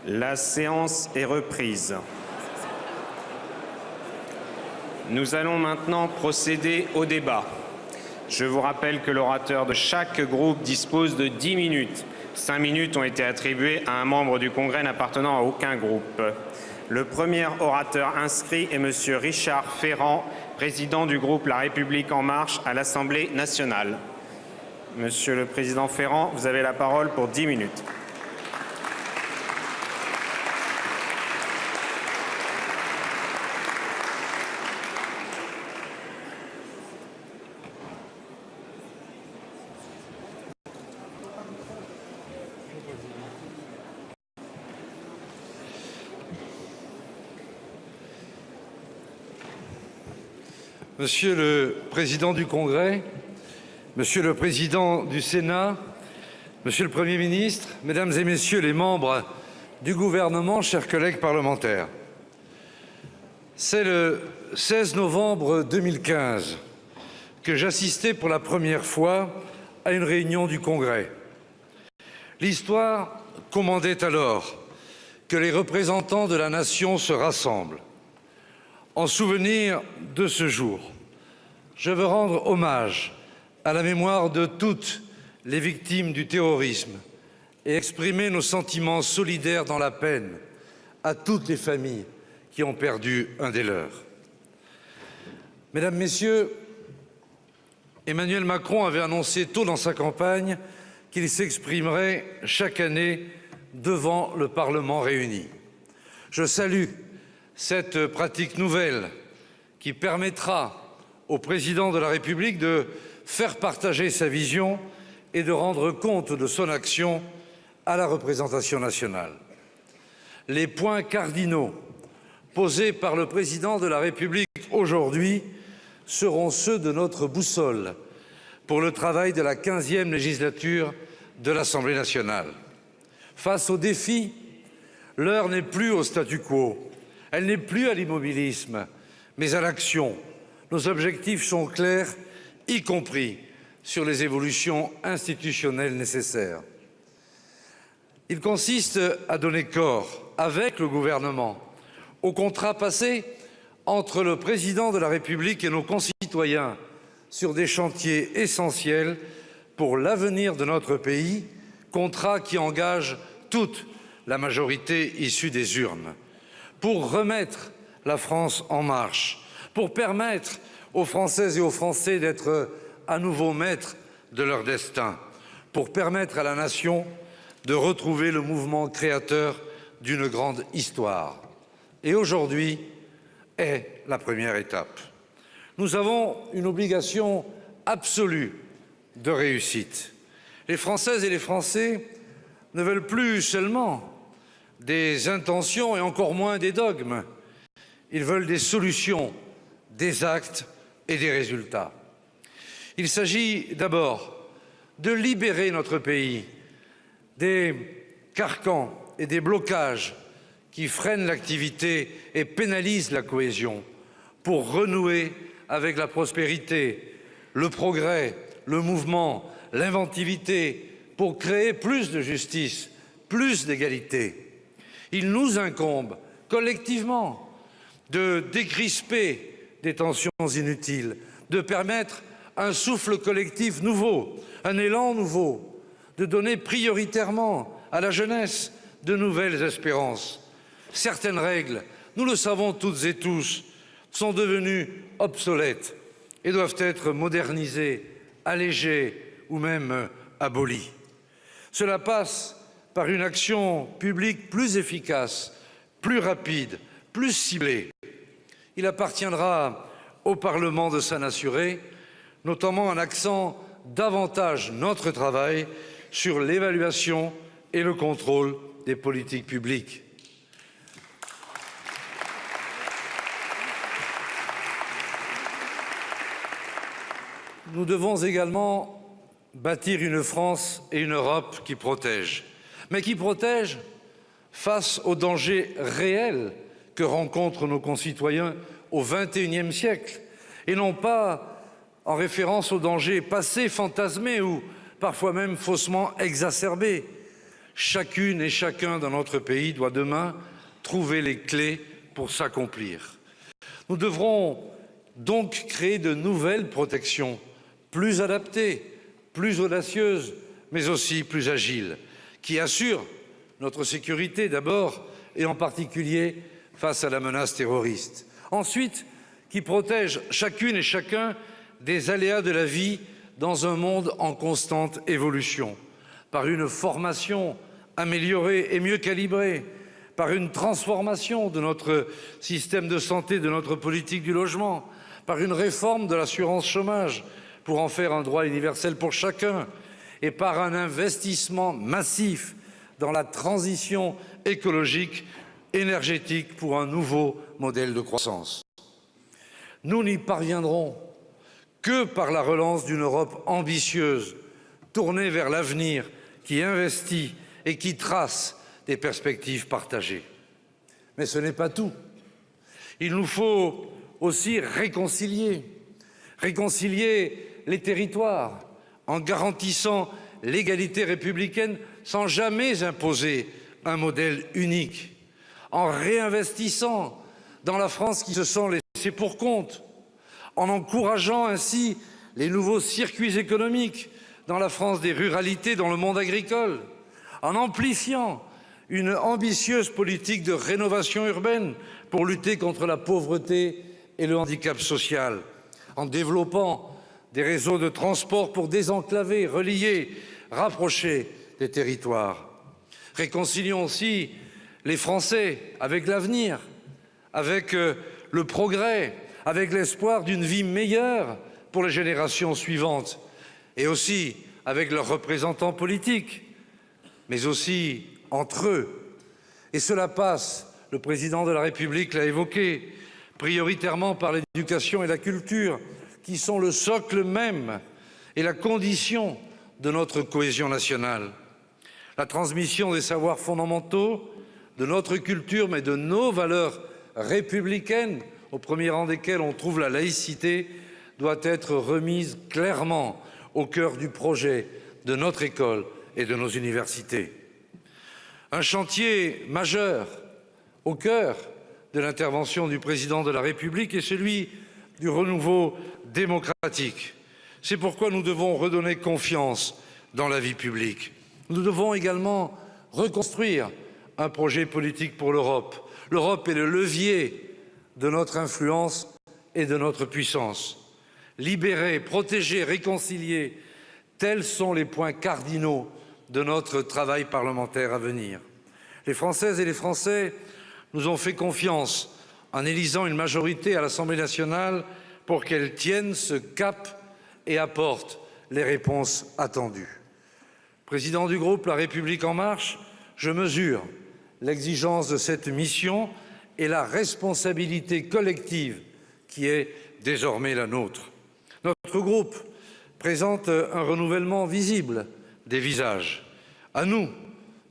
La séance est reprise. Nous allons maintenant procéder au débat. Je vous rappelle que l'orateur de chaque groupe dispose de 10 minutes. 5 minutes ont été attribuées à un membre du Congrès n'appartenant à aucun groupe. Le premier orateur inscrit est M. Richard Ferrand, président du groupe La République En Marche à l'Assemblée nationale. Monsieur le Président Ferrand, vous avez la parole pour 10 minutes. Monsieur le Président du Congrès, Monsieur le Président du Sénat, Monsieur le Premier ministre, Mesdames et Messieurs les membres du gouvernement, chers collègues parlementaires. C'est le 16 novembre 2015 que j'assistais pour la première fois à une réunion du Congrès. L'histoire commandait alors que les représentants de la nation se rassemblent. En souvenir de ce jour, je veux rendre hommage à la mémoire de toutes les victimes du terrorisme et exprimer nos sentiments solidaires dans la peine à toutes les familles qui ont perdu un des leurs. Mesdames, Messieurs, Emmanuel Macron avait annoncé tôt dans sa campagne qu'il s'exprimerait chaque année devant le Parlement réuni. Je salue cette pratique nouvelle qui permettra au Président de la République de faire partager sa vision et de rendre compte de son action à la représentation nationale. Les points cardinaux posés par le Président de la République aujourd'hui seront ceux de notre boussole pour le travail de la 15e législature de l'Assemblée nationale. Face aux défis, l'heure n'est plus au statu quo. Elle n'est plus à l'immobilisme, mais à l'action. Nos objectifs sont clairs, y compris sur les évolutions institutionnelles nécessaires. Il consiste à donner corps, avec le gouvernement, au contrat passé entre le Président de la République et nos concitoyens sur des chantiers essentiels pour l'avenir de notre pays, contrat qui engage toute la majorité issue des urnes. Pour remettre la France en marche, pour permettre aux Françaises et aux Français d'être à nouveau maîtres de leur destin, pour permettre à la nation de retrouver le mouvement créateur d'une grande histoire. Et aujourd'hui est la première étape. Nous avons une obligation absolue de réussite. Les Françaises et les Français ne veulent plus seulement des intentions et encore moins des dogmes. Ils veulent des solutions, des actes et des résultats. Il s'agit d'abord de libérer notre pays des carcans et des blocages qui freinent l'activité et pénalisent la cohésion pour renouer avec la prospérité, le progrès, le mouvement, l'inventivité, pour créer plus de justice, plus d'égalité. Il nous incombe collectivement de décrisper des tensions inutiles, de permettre un souffle collectif nouveau, un élan nouveau, de donner prioritairement à la jeunesse de nouvelles espérances. Certaines règles, nous le savons toutes et tous, sont devenues obsolètes et doivent être modernisées, allégées ou même abolies. Cela passe par une action publique plus efficace, plus rapide, plus ciblée. Il appartiendra au Parlement de s'en assurer, notamment en axant davantage notre travail sur l'évaluation et le contrôle des politiques publiques. Nous devons également bâtir une France et une Europe qui protègent, mais qui protègent face aux dangers réels que rencontrent nos concitoyens au XXIe siècle, et non pas en référence aux dangers passés, fantasmés ou parfois même faussement exacerbés. Chacune et chacun dans notre pays doit demain trouver les clés pour s'accomplir. Nous devrons donc créer de nouvelles protections, plus adaptées, plus audacieuses, mais aussi plus agiles, qui assurent notre sécurité d'abord et en particulier face à la menace terroriste. Ensuite, qui protègent chacune et chacun des aléas de la vie dans un monde en constante évolution, par une formation améliorée et mieux calibrée, par une transformation de notre système de santé, de notre politique du logement, par une réforme de l'assurance chômage pour en faire un droit universel pour chacun, et par un investissement massif dans la transition écologique, énergétique pour un nouveau modèle de croissance. Nous n'y parviendrons que par la relance d'une Europe ambitieuse, tournée vers l'avenir, qui investit et qui trace des perspectives partagées. Mais ce n'est pas tout. Il nous faut aussi réconcilier les territoires en garantissant l'égalité républicaine sans jamais imposer un modèle unique, en réinvestissant dans la France qui se sent laissée pour compte, en encourageant ainsi les nouveaux circuits économiques dans la France des ruralités, dans le monde agricole, en amplifiant une ambitieuse politique de rénovation urbaine pour lutter contre la pauvreté et le handicap social, en développant des réseaux de transport pour désenclaver, relier, rapprocher des territoires. Réconcilions aussi les Français avec l'avenir, avec le progrès, avec l'espoir d'une vie meilleure pour les générations suivantes, et aussi avec leurs représentants politiques, mais aussi entre eux. Et cela passe, le président de la République l'a évoqué, prioritairement par l'éducation et la culture, qui sont le socle même et la condition de notre cohésion nationale. La transmission des savoirs fondamentaux, de notre culture, mais de nos valeurs républicaines, au premier rang desquelles on trouve la laïcité, doit être remise clairement au cœur du projet de notre école et de nos universités. Un chantier majeur au cœur de l'intervention du président de la République est celui du renouveau démocratique. C'est pourquoi nous devons redonner confiance dans la vie publique. Nous devons également reconstruire un projet politique pour l'Europe. L'Europe est le levier de notre influence et de notre puissance. Libérer, protéger, réconcilier, tels sont les points cardinaux de notre travail parlementaire à venir. Les Françaises et les Français nous ont fait confiance en élisant une majorité à l'Assemblée nationale pour qu'elle tienne ce cap et apporte les réponses attendues. Président du groupe La République En Marche, je mesure l'exigence de cette mission et la responsabilité collective qui est désormais la nôtre. Notre groupe présente un renouvellement visible des visages. À nous,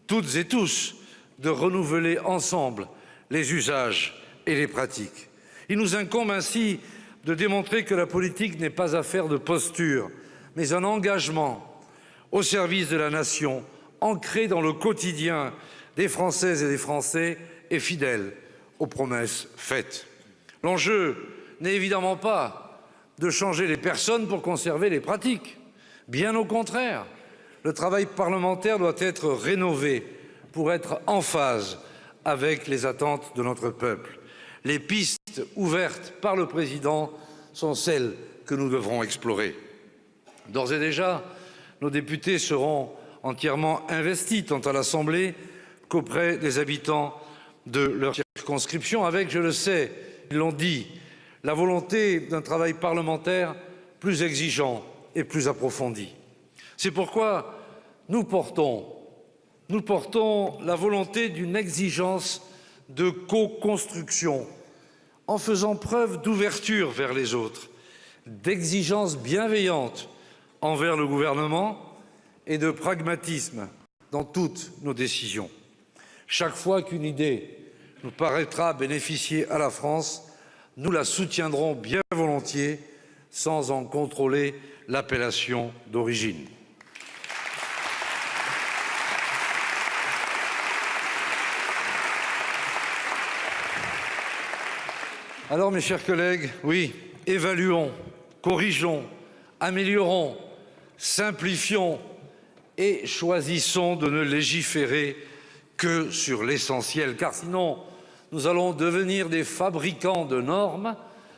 toutes et tous, de renouveler ensemble les usages et les pratiques. Il nous incombe ainsi de démontrer que la politique n'est pas affaire de posture, mais un engagement au service de la nation, ancré dans le quotidien des Françaises et des Français et fidèle aux promesses faites. L'enjeu n'est évidemment pas de changer les personnes pour conserver les pratiques. Bien au contraire, le travail parlementaire doit être rénové pour être en phase avec les attentes de notre peuple. Les pistes ouvertes par le président sont celles que nous devrons explorer. D'ores et déjà, nos députés seront entièrement investis tant à l'Assemblée qu'auprès des habitants de leur circonscription avec, je le sais, ils l'ont dit, la volonté d'un travail parlementaire plus exigeant et plus approfondi. C'est pourquoi nous portons la volonté d'une exigence de co-construction en faisant preuve d'ouverture vers les autres, d'exigence bienveillante envers le gouvernement et de pragmatisme dans toutes nos décisions. Chaque fois qu'une idée nous paraîtra bénéficier à la France, nous la soutiendrons bien volontiers sans en contrôler l'appellation d'origine. Alors, mes chers collègues, oui, évaluons, corrigeons, améliorons, simplifions et choisissons de ne légiférer que sur l'essentiel, car sinon, nous allons devenir des fabricants de normes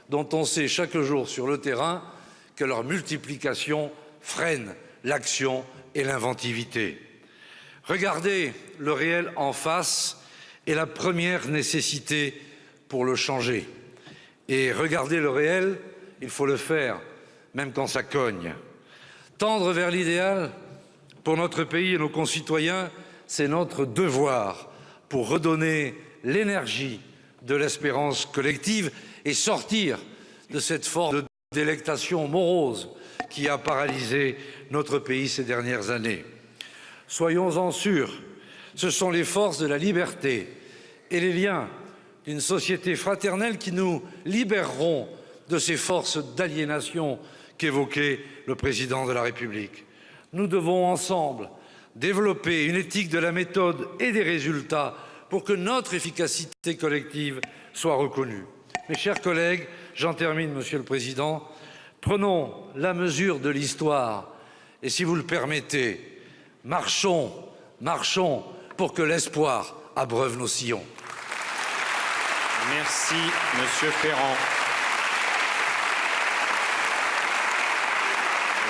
dont on sait chaque jour sur le terrain que leur multiplication freine l'action et l'inventivité. Regarder le réel en face est la première nécessité pour le changer. Et regarder le réel, il faut le faire, même quand ça cogne. Tendre vers l'idéal, pour notre pays et nos concitoyens, c'est notre devoir pour redonner l'énergie de l'espérance collective et sortir de cette forme de délectation morose qui a paralysé notre pays ces dernières années. Soyons-en sûrs, ce sont les forces de la liberté et les liens d'une société fraternelle qui nous libéreront de ces forces d'aliénation qu'évoquait le président de la République. Nous devons ensemble développer une éthique de la méthode et des résultats pour que notre efficacité collective soit reconnue. Mes chers collègues, j'en termine, Monsieur le Président. Prenons la mesure de l'histoire et, si vous le permettez, marchons pour que l'espoir abreuve nos sillons. Merci, Monsieur Ferrand.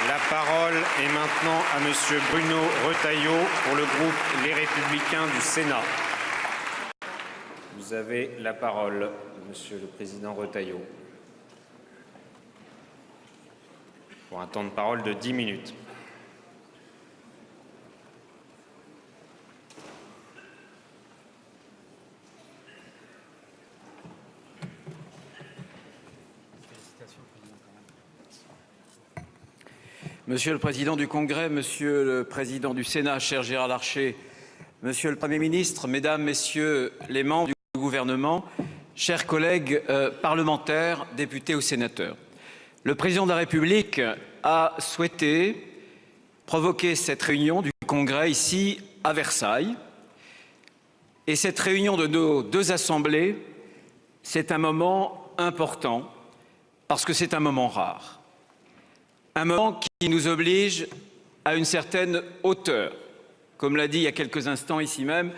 La parole est maintenant à Monsieur Bruno Retailleau pour le groupe Les Républicains du Sénat. Vous avez la parole, Monsieur le Président Retailleau, pour un temps de parole de 10 minutes. Monsieur le Président du Congrès, Monsieur le Président du Sénat, cher Gérard Larcher, Monsieur le Premier ministre, Mesdames, Messieurs les membres du gouvernement, chers collègues parlementaires, députés ou sénateurs. Le Président de la République a souhaité provoquer cette réunion du Congrès ici à Versailles. Et cette réunion de nos deux assemblées, c'est un moment important parce que c'est un moment rare. Un moment qui nous oblige à une certaine hauteur, comme l'a dit il y a quelques instants ici même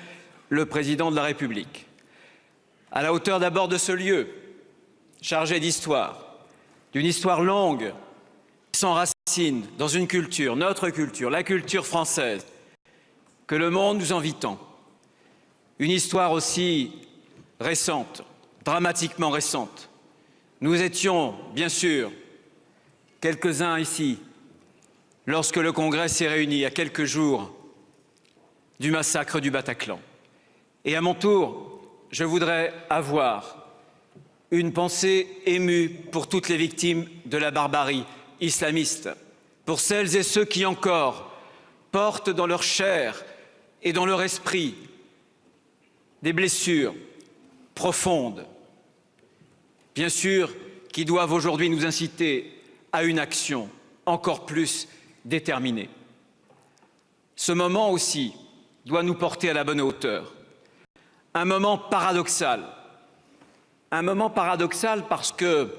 le Président de la République. À la hauteur d'abord de ce lieu, chargé d'histoire, d'une histoire longue, qui s'enracine dans une culture, notre culture, la culture française, que le monde nous envie tant. Une histoire aussi récente, dramatiquement récente. Nous étions, bien sûr, quelques-uns ici, lorsque le Congrès s'est réuni à quelques jours du massacre du Bataclan. Et à mon tour, je voudrais avoir une pensée émue pour toutes les victimes de la barbarie islamiste, pour celles et ceux qui encore portent dans leur chair et dans leur esprit des blessures profondes, bien sûr, qui doivent aujourd'hui nous inciter à une action encore plus déterminée. Ce moment aussi doit nous porter à la bonne hauteur. Un moment paradoxal parce que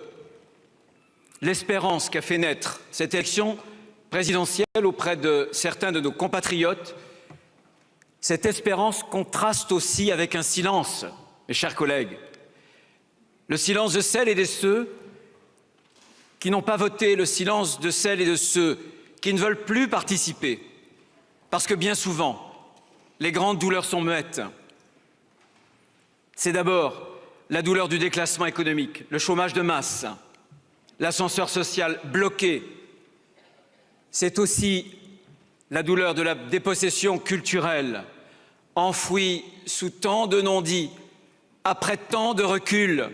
l'espérance qu'a fait naître cette élection présidentielle auprès de certains de nos compatriotes, cette espérance contraste aussi avec un silence, mes chers collègues, le silence de celles et de ceux qui n'ont pas voté, le silence de celles et de ceux qui ne veulent plus participer, parce que bien souvent, les grandes douleurs sont muettes. C'est d'abord la douleur du déclassement économique, le chômage de masse, l'ascenseur social bloqué. C'est aussi la douleur de la dépossession culturelle, enfouie sous tant de non-dits, après tant de recul.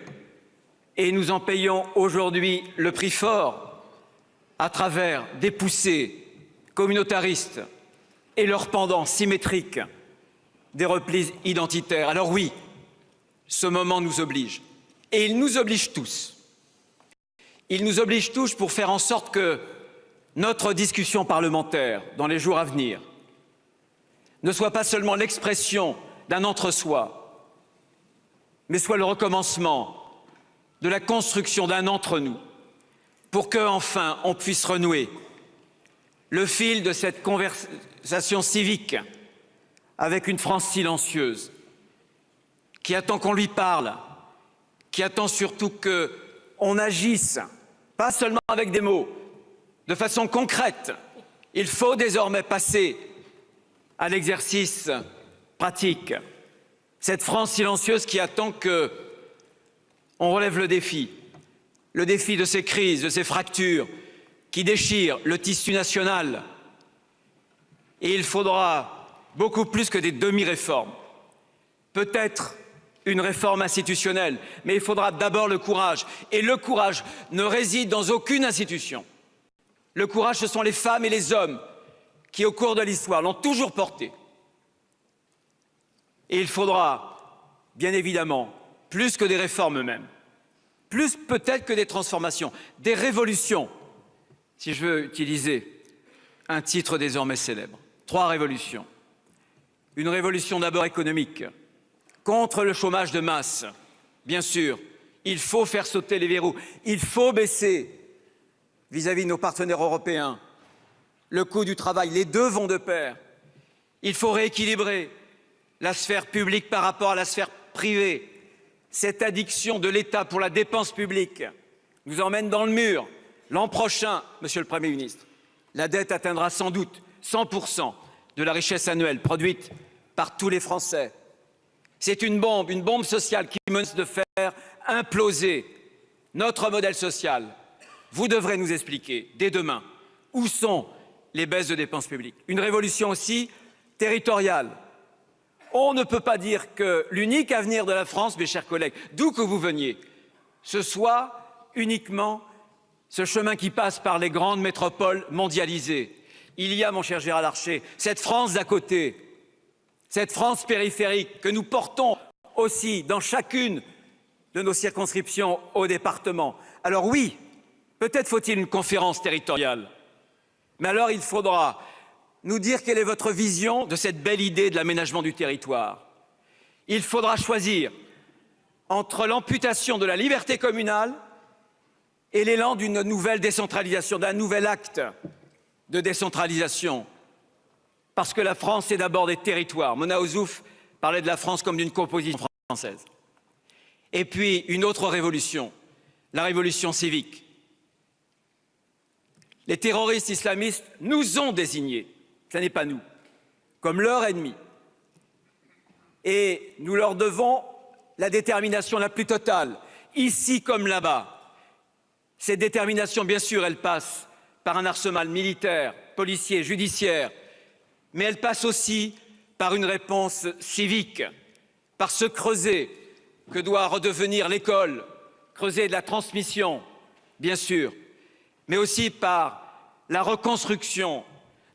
Et nous en payons aujourd'hui le prix fort à travers des poussées communautaristes et leur pendant symétrique des replis identitaires. Alors oui, ce moment nous oblige. Et il nous oblige tous. Il nous oblige tous pour faire en sorte que notre discussion parlementaire dans les jours à venir ne soit pas seulement l'expression d'un entre-soi, mais soit le recommencement de la construction d'un entre nous, pour qu'enfin on puisse renouer le fil de cette conversation civique avec une France silencieuse, qui attend qu'on lui parle, qui attend surtout qu'on agisse, pas seulement avec des mots, de façon concrète. Il faut désormais passer à l'exercice pratique. Cette France silencieuse qui attend qu'on relève le défi de ces crises, de ces fractures qui déchirent le tissu national. Et il faudra beaucoup plus que des demi-réformes. Peut-être une réforme institutionnelle, mais il faudra d'abord le courage. Et le courage ne réside dans aucune institution. Le courage, ce sont les femmes et les hommes qui, au cours de l'histoire, l'ont toujours porté. Et il faudra, bien évidemment, plus que des réformes eux-mêmes, plus peut-être que des transformations, des révolutions, si je veux utiliser un titre désormais célèbre. 3 révolutions. Une révolution d'abord économique, contre le chômage de masse. Bien sûr, il faut faire sauter les verrous, il faut baisser vis-à-vis de nos partenaires européens le coût du travail. Les deux vont de pair. Il faut rééquilibrer la sphère publique par rapport à la sphère privée. Cette addiction de l'État pour la dépense publique nous emmène dans le mur. L'an prochain, Monsieur le Premier ministre, la dette atteindra sans doute 100% de la richesse annuelle produite par tous les Français. C'est une bombe sociale qui menace de faire imploser notre modèle social. Vous devrez nous expliquer dès demain où sont les baisses de dépenses publiques. Une révolution aussi territoriale. On ne peut pas dire que l'unique avenir de la France, mes chers collègues, d'où que vous veniez, ce soit uniquement ce chemin qui passe par les grandes métropoles mondialisées. Il y a, mon cher Gérard Larcher, cette France d'à côté, cette France périphérique que nous portons aussi dans chacune de nos circonscriptions au département. Alors oui, peut-être faut-il une conférence territoriale, mais alors il faudra nous dire quelle est votre vision de cette belle idée de l'aménagement du territoire. Il faudra choisir entre l'amputation de la liberté communale et l'élan d'une nouvelle décentralisation, d'un nouvel acte de décentralisation. Parce que la France, c'est d'abord des territoires. Mona Ozouf parlait de la France comme d'une composition française. Et puis, une autre révolution, la révolution civique. Les terroristes islamistes nous ont désignés, ce n'est pas nous, comme leur ennemi. Et nous leur devons la détermination la plus totale, ici comme là-bas. Cette détermination, bien sûr, elle passe par un arsenal militaire, policier, judiciaire, mais elle passe aussi par une réponse civique, par ce creuset que doit redevenir l'école, creuset de la transmission, bien sûr, mais aussi par la reconstruction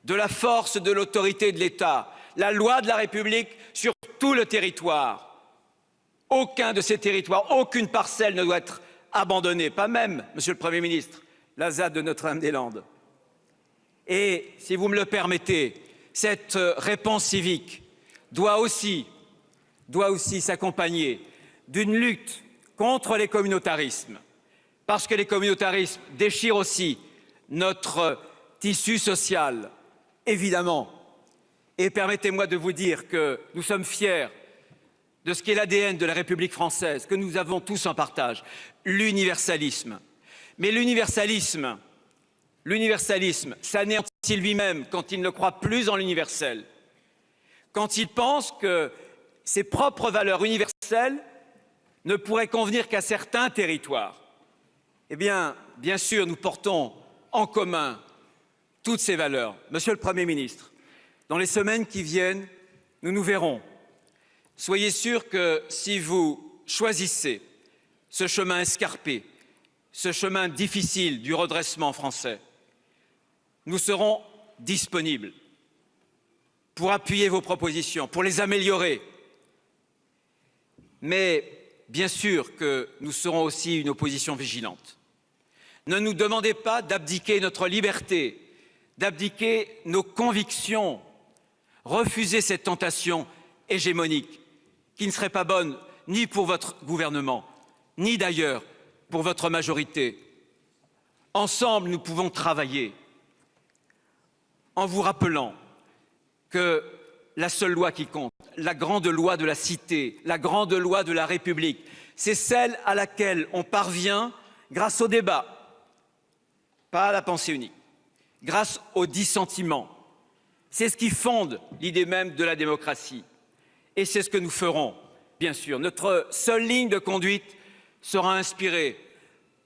de la force de l'autorité de l'État, la loi de la République sur tout le territoire. Aucun de ces territoires, aucune parcelle ne doit être abandonnée, pas même, Monsieur le Premier ministre, la ZAD de Notre-Dame-des-Landes. Et, si vous me le permettez, cette réponse civique doit aussi s'accompagner d'une lutte contre les communautarismes, parce que les communautarismes déchirent aussi notre tissu social, évidemment. Et permettez-moi de vous dire que nous sommes fiers de ce qu'est l'ADN de la République française, que nous avons tous en partage, l'universalisme. Mais l'universalisme s'anéantit lui-même quand il ne croit plus en l'universel, quand il pense que ses propres valeurs universelles ne pourraient convenir qu'à certains territoires. Eh bien, bien sûr, nous portons en commun toutes ces valeurs. Monsieur le Premier ministre, dans les semaines qui viennent, nous nous verrons. Soyez sûr que si vous choisissez ce chemin escarpé, ce chemin difficile du redressement français, nous serons disponibles pour appuyer vos propositions, pour les améliorer. Mais bien sûr que nous serons aussi une opposition vigilante. Ne nous demandez pas d'abdiquer notre liberté, d'abdiquer nos convictions. Refusez cette tentation hégémonique qui ne serait pas bonne ni pour votre gouvernement, ni d'ailleurs pour votre majorité. Ensemble, nous pouvons travailler en vous rappelant que la seule loi qui compte, la grande loi de la cité, la grande loi de la République, c'est celle à laquelle on parvient grâce au débat, pas à la pensée unique, grâce au dissentiment. C'est ce qui fonde l'idée même de la démocratie. Et c'est ce que nous ferons, bien sûr. Notre seule ligne de conduite sera inspirée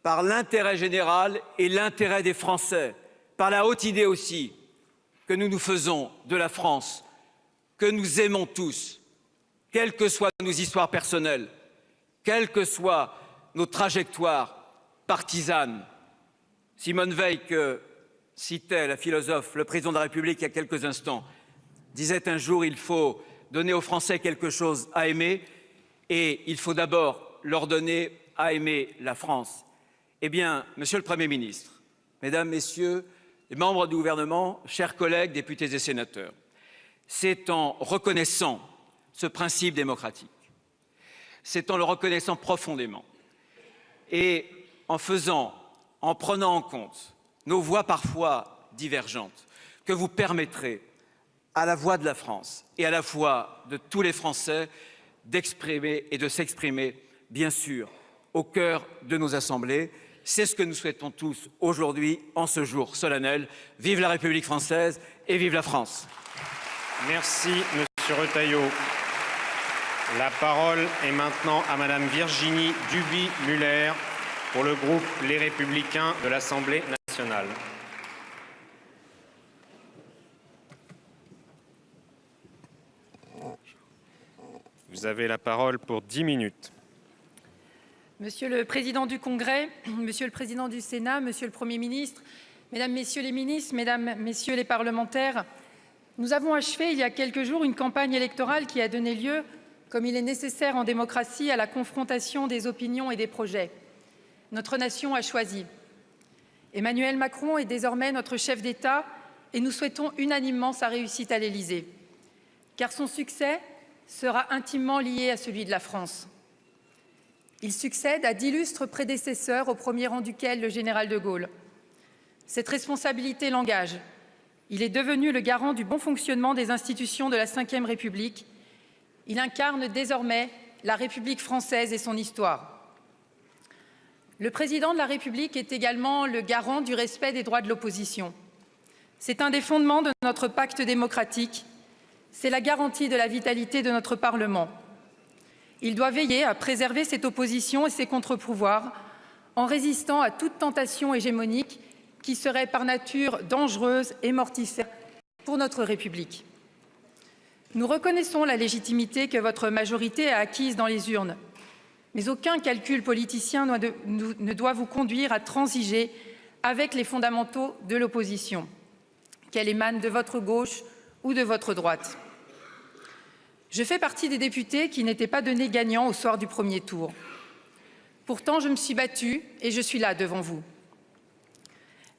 par l'intérêt général et l'intérêt des Français, par la haute idée aussi que nous nous faisons de la France, que nous aimons tous, quelles que soient nos histoires personnelles, quelles que soient nos trajectoires partisanes. Simone Veil, que citait la philosophe, le président de la République il y a quelques instants, disait un jour: il faut donner aux Français quelque chose à aimer et il faut d'abord leur donner à aimer la France. Eh bien, Monsieur le Premier ministre, Mesdames, Messieurs les membres du gouvernement, chers collègues, députés et sénateurs, c'est en reconnaissant ce principe démocratique, c'est en le reconnaissant profondément et en prenant en compte nos voix parfois divergentes, que vous permettrez à la voix de la France et à la voix de tous les Français d'exprimer et de s'exprimer, bien sûr, au cœur de nos assemblées. C'est ce que nous souhaitons tous aujourd'hui, en ce jour solennel. Vive la République française et vive la France. Merci, Monsieur Retailleau. La parole est maintenant à Madame Virginie Duby-Muller pour le groupe Les Républicains de l'Assemblée nationale. Vous avez la parole pour 10 minutes. Monsieur le Président du Congrès, Monsieur le Président du Sénat, Monsieur le Premier ministre, Mesdames, Messieurs les ministres, Mesdames, Messieurs les parlementaires, nous avons achevé il y a quelques jours une campagne électorale qui a donné lieu, comme il est nécessaire en démocratie, à la confrontation des opinions et des projets. Notre nation a choisi. Emmanuel Macron est désormais notre chef d'État et nous souhaitons unanimement sa réussite à l'Élysée, car son succès sera intimement lié à celui de la France. Il succède à d'illustres prédécesseurs, au premier rang duquel le général de Gaulle. Cette responsabilité l'engage. Il est devenu le garant du bon fonctionnement des institutions de la Ve République. Il incarne désormais la République française et son histoire. Le président de la République est également le garant du respect des droits de l'opposition. C'est un des fondements de notre pacte démocratique. C'est la garantie de la vitalité de notre Parlement. Il doit veiller à préserver cette opposition et ses contre-pouvoirs en résistant à toute tentation hégémonique qui serait par nature dangereuse et mortifère pour notre République. Nous reconnaissons la légitimité que votre majorité a acquise dans les urnes, mais aucun calcul politicien ne doit vous conduire à transiger avec les fondamentaux de l'opposition, qu'elle émane de votre gauche ou de votre droite. Je fais partie des députés qui n'étaient pas donnés gagnants au soir du premier tour. Pourtant, je me suis battue et je suis là devant vous.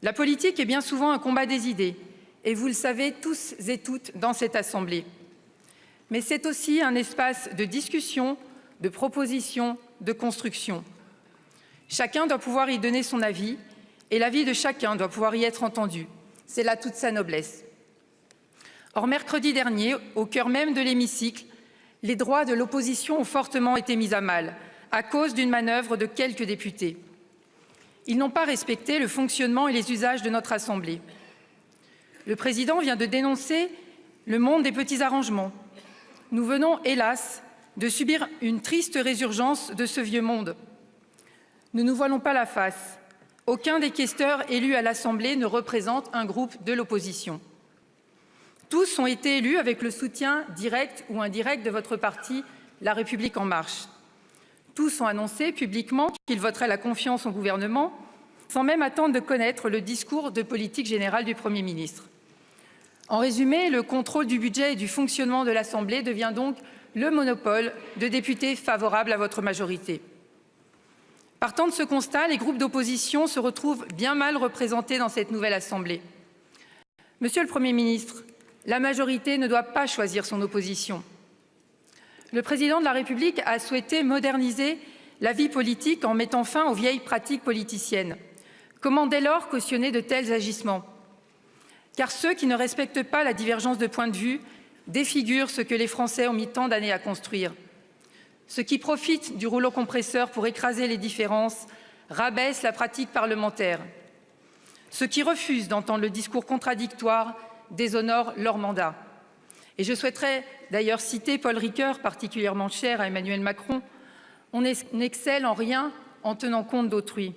La politique est bien souvent un combat des idées, et vous le savez tous et toutes dans cette Assemblée. Mais c'est aussi un espace de discussion, de proposition, de construction. Chacun doit pouvoir y donner son avis, et l'avis de chacun doit pouvoir y être entendu. C'est là toute sa noblesse. Or, mercredi dernier, au cœur même de l'hémicycle, les droits de l'opposition ont fortement été mis à mal à cause d'une manœuvre de quelques députés. Ils n'ont pas respecté le fonctionnement et les usages de notre Assemblée. Le président vient de dénoncer le monde des petits arrangements. Nous venons, hélas, de subir une triste résurgence de ce vieux monde. Ne nous voilons pas la face. Aucun des questeurs élus à l'Assemblée ne représente un groupe de l'opposition. Tous ont été élus avec le soutien direct ou indirect de votre parti, La République En Marche. Tous ont annoncé publiquement qu'ils voteraient la confiance au gouvernement, sans même attendre de connaître le discours de politique générale du Premier ministre. En résumé, le contrôle du budget et du fonctionnement de l'Assemblée devient donc le monopole de députés favorables à votre majorité. Partant de ce constat, les groupes d'opposition se retrouvent bien mal représentés dans cette nouvelle Assemblée. Monsieur le Premier ministre, la majorité ne doit pas choisir son opposition. Le président de la République a souhaité moderniser la vie politique en mettant fin aux vieilles pratiques politiciennes. Comment dès lors cautionner de tels agissements? Car ceux qui ne respectent pas la divergence de point de vue défigurent ce que les Français ont mis tant d'années à construire. Ceux qui profitent du rouleau compresseur pour écraser les différences rabaissent la pratique parlementaire. Ceux qui refusent d'entendre le discours contradictoire déshonorent leur mandat. Et je souhaiterais d'ailleurs citer Paul Ricoeur, particulièrement cher à Emmanuel Macron. On n'excelle en rien en tenant compte d'autrui.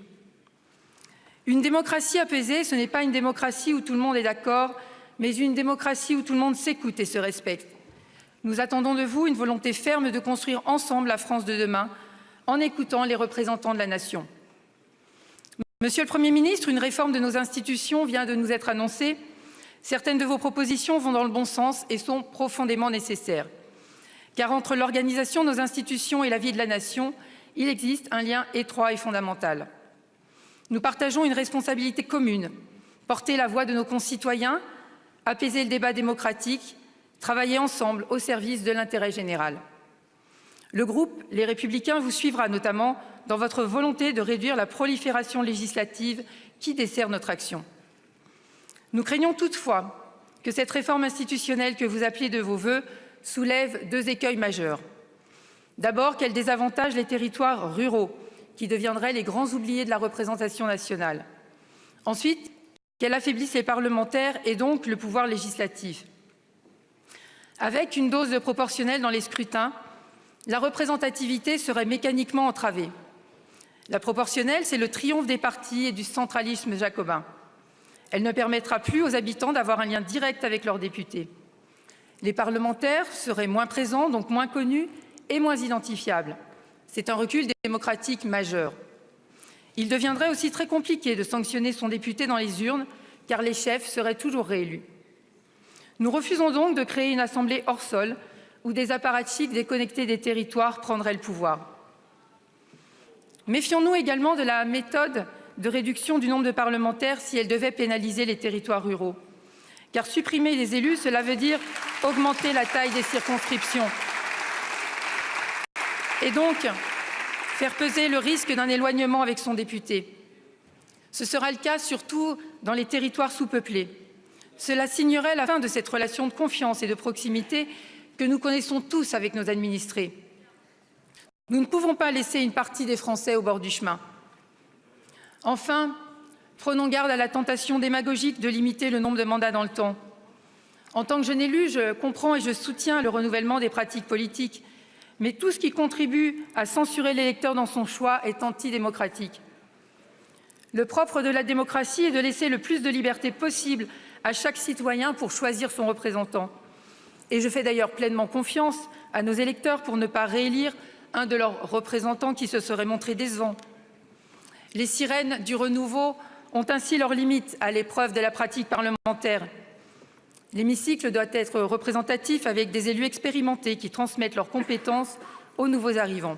Une démocratie apaisée, ce n'est pas une démocratie où tout le monde est d'accord, mais une démocratie où tout le monde s'écoute et se respecte. Nous attendons de vous une volonté ferme de construire ensemble la France de demain, en écoutant les représentants de la nation. Monsieur le Premier ministre, une réforme de nos institutions vient de nous être annoncée. Certaines de vos propositions vont dans le bon sens et sont profondément nécessaires. Car entre l'organisation de nos institutions et la vie de la nation, il existe un lien étroit et fondamental. Nous partageons une responsabilité commune, porter la voix de nos concitoyens, apaiser le débat démocratique, travailler ensemble au service de l'intérêt général. Le groupe Les Républicains vous suivra notamment dans votre volonté de réduire la prolifération législative qui dessert notre action. Nous craignons toutefois que cette réforme institutionnelle que vous appelez de vos vœux soulève deux écueils majeurs. D'abord, qu'elle désavantage les territoires ruraux, qui deviendraient les grands oubliés de la représentation nationale. Ensuite, qu'elle affaiblisse les parlementaires et donc le pouvoir législatif. Avec une dose de proportionnelle dans les scrutins, la représentativité serait mécaniquement entravée. La proportionnelle, c'est le triomphe des partis et du centralisme jacobin. Elle ne permettra plus aux habitants d'avoir un lien direct avec leurs députés. Les parlementaires seraient moins présents, donc moins connus et moins identifiables. C'est un recul démocratique majeur. Il deviendrait aussi très compliqué de sanctionner son député dans les urnes, car les chefs seraient toujours réélus. Nous refusons donc de créer une assemblée hors sol, où des apparatchiks déconnectés des territoires prendraient le pouvoir. Méfions-nous également de la méthode de réduction du nombre de parlementaires si elle devait pénaliser les territoires ruraux. Car supprimer les élus, cela veut dire augmenter la taille des circonscriptions. Et donc, faire peser le risque d'un éloignement avec son député. Ce sera le cas surtout dans les territoires sous-peuplés. Cela signerait la fin de cette relation de confiance et de proximité que nous connaissons tous avec nos administrés. Nous ne pouvons pas laisser une partie des Français au bord du chemin. Enfin, prenons garde à la tentation démagogique de limiter le nombre de mandats dans le temps. En tant que jeune élu, je comprends et je soutiens le renouvellement des pratiques politiques, mais tout ce qui contribue à censurer l'électeur dans son choix est antidémocratique. Le propre de la démocratie est de laisser le plus de liberté possible à chaque citoyen pour choisir son représentant. Et je fais d'ailleurs pleinement confiance à nos électeurs pour ne pas réélire un de leurs représentants qui se serait montré décevant. Les sirènes du renouveau ont ainsi leurs limites à l'épreuve de la pratique parlementaire. L'hémicycle doit être représentatif avec des élus expérimentés qui transmettent leurs compétences aux nouveaux arrivants.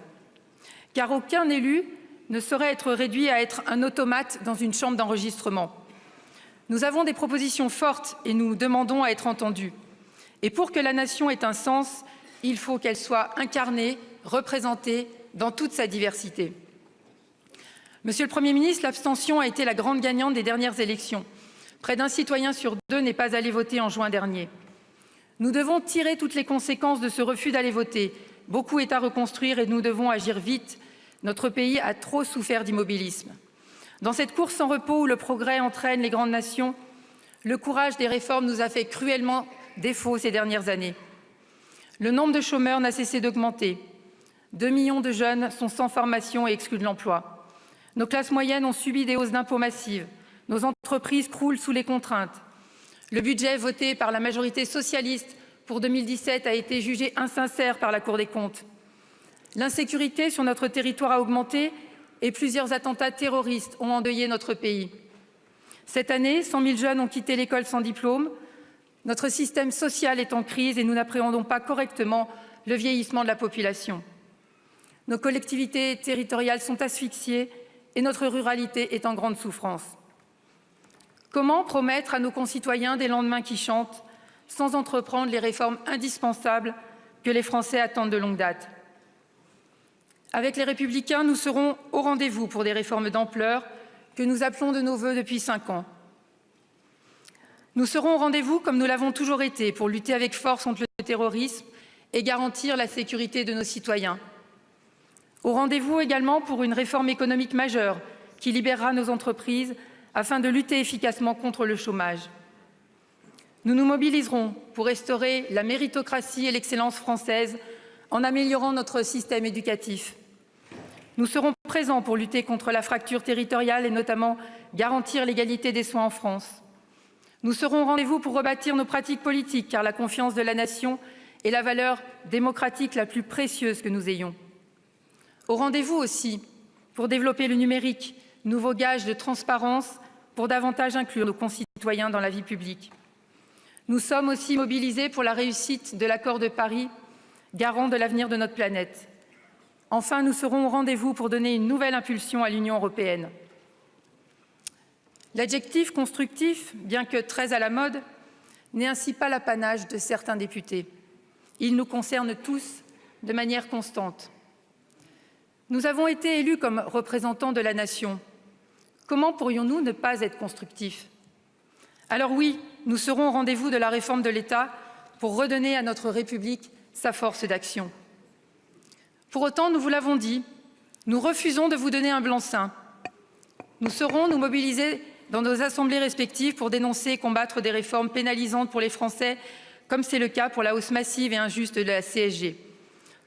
Car aucun élu ne saurait être réduit à être un automate dans une chambre d'enregistrement. Nous avons des propositions fortes et nous demandons à être entendus. Et pour que la nation ait un sens, il faut qu'elle soit incarnée, représentée dans toute sa diversité. Monsieur le Premier ministre, l'abstention a été la grande gagnante des dernières élections. Près d'un citoyen sur deux n'est pas allé voter en juin dernier. Nous devons tirer toutes les conséquences de ce refus d'aller voter. Beaucoup est à reconstruire et nous devons agir vite. Notre pays a trop souffert d'immobilisme. Dans cette course sans repos où le progrès entraîne les grandes nations, le courage des réformes nous a fait cruellement défaut ces dernières années. Le nombre de chômeurs n'a cessé d'augmenter. 2 millions de jeunes sont sans formation et exclus de l'emploi. Nos classes moyennes ont subi des hausses d'impôts massives. Nos entreprises croulent sous les contraintes. Le budget voté par la majorité socialiste pour 2017 a été jugé insincère par la Cour des comptes. L'insécurité sur notre territoire a augmenté et plusieurs attentats terroristes ont endeuillé notre pays. Cette année, 100 000 jeunes ont quitté l'école sans diplôme. Notre système social est en crise et nous n'appréhendons pas correctement le vieillissement de la population. Nos collectivités territoriales sont asphyxiées et notre ruralité est en grande souffrance. Comment promettre à nos concitoyens des lendemains qui chantent sans entreprendre les réformes indispensables que les Français attendent de longue date? Avec les Républicains, nous serons au rendez-vous pour des réformes d'ampleur que nous appelons de nos vœux depuis 5 ans. Nous serons au rendez-vous, comme nous l'avons toujours été, pour lutter avec force contre le terrorisme et garantir la sécurité de nos citoyens. Au rendez-vous également pour une réforme économique majeure qui libérera nos entreprises afin de lutter efficacement contre le chômage. Nous nous mobiliserons pour restaurer la méritocratie et l'excellence française en améliorant notre système éducatif. Nous serons présents pour lutter contre la fracture territoriale et notamment garantir l'égalité des soins en France. Nous serons au rendez-vous pour rebâtir nos pratiques politiques, car la confiance de la nation est la valeur démocratique la plus précieuse que nous ayons. Au rendez-vous aussi pour développer le numérique, nouveau gage de transparence pour davantage inclure nos concitoyens dans la vie publique. Nous sommes aussi mobilisés pour la réussite de l'accord de Paris, garant de l'avenir de notre planète. Enfin, nous serons au rendez-vous pour donner une nouvelle impulsion à l'Union européenne. L'adjectif constructif, bien que très à la mode, n'est ainsi pas l'apanage de certains députés. Il nous concerne tous de manière constante. Nous avons été élus comme représentants de la nation. Comment pourrions-nous ne pas être constructifs? Alors oui, nous serons au rendez-vous de la réforme de l'État pour redonner à notre République sa force d'action. Pour autant, nous vous l'avons dit, nous refusons de vous donner un blanc-seing. Nous saurons nous mobiliser dans nos assemblées respectives pour dénoncer et combattre des réformes pénalisantes pour les Français, comme c'est le cas pour la hausse massive et injuste de la CSG.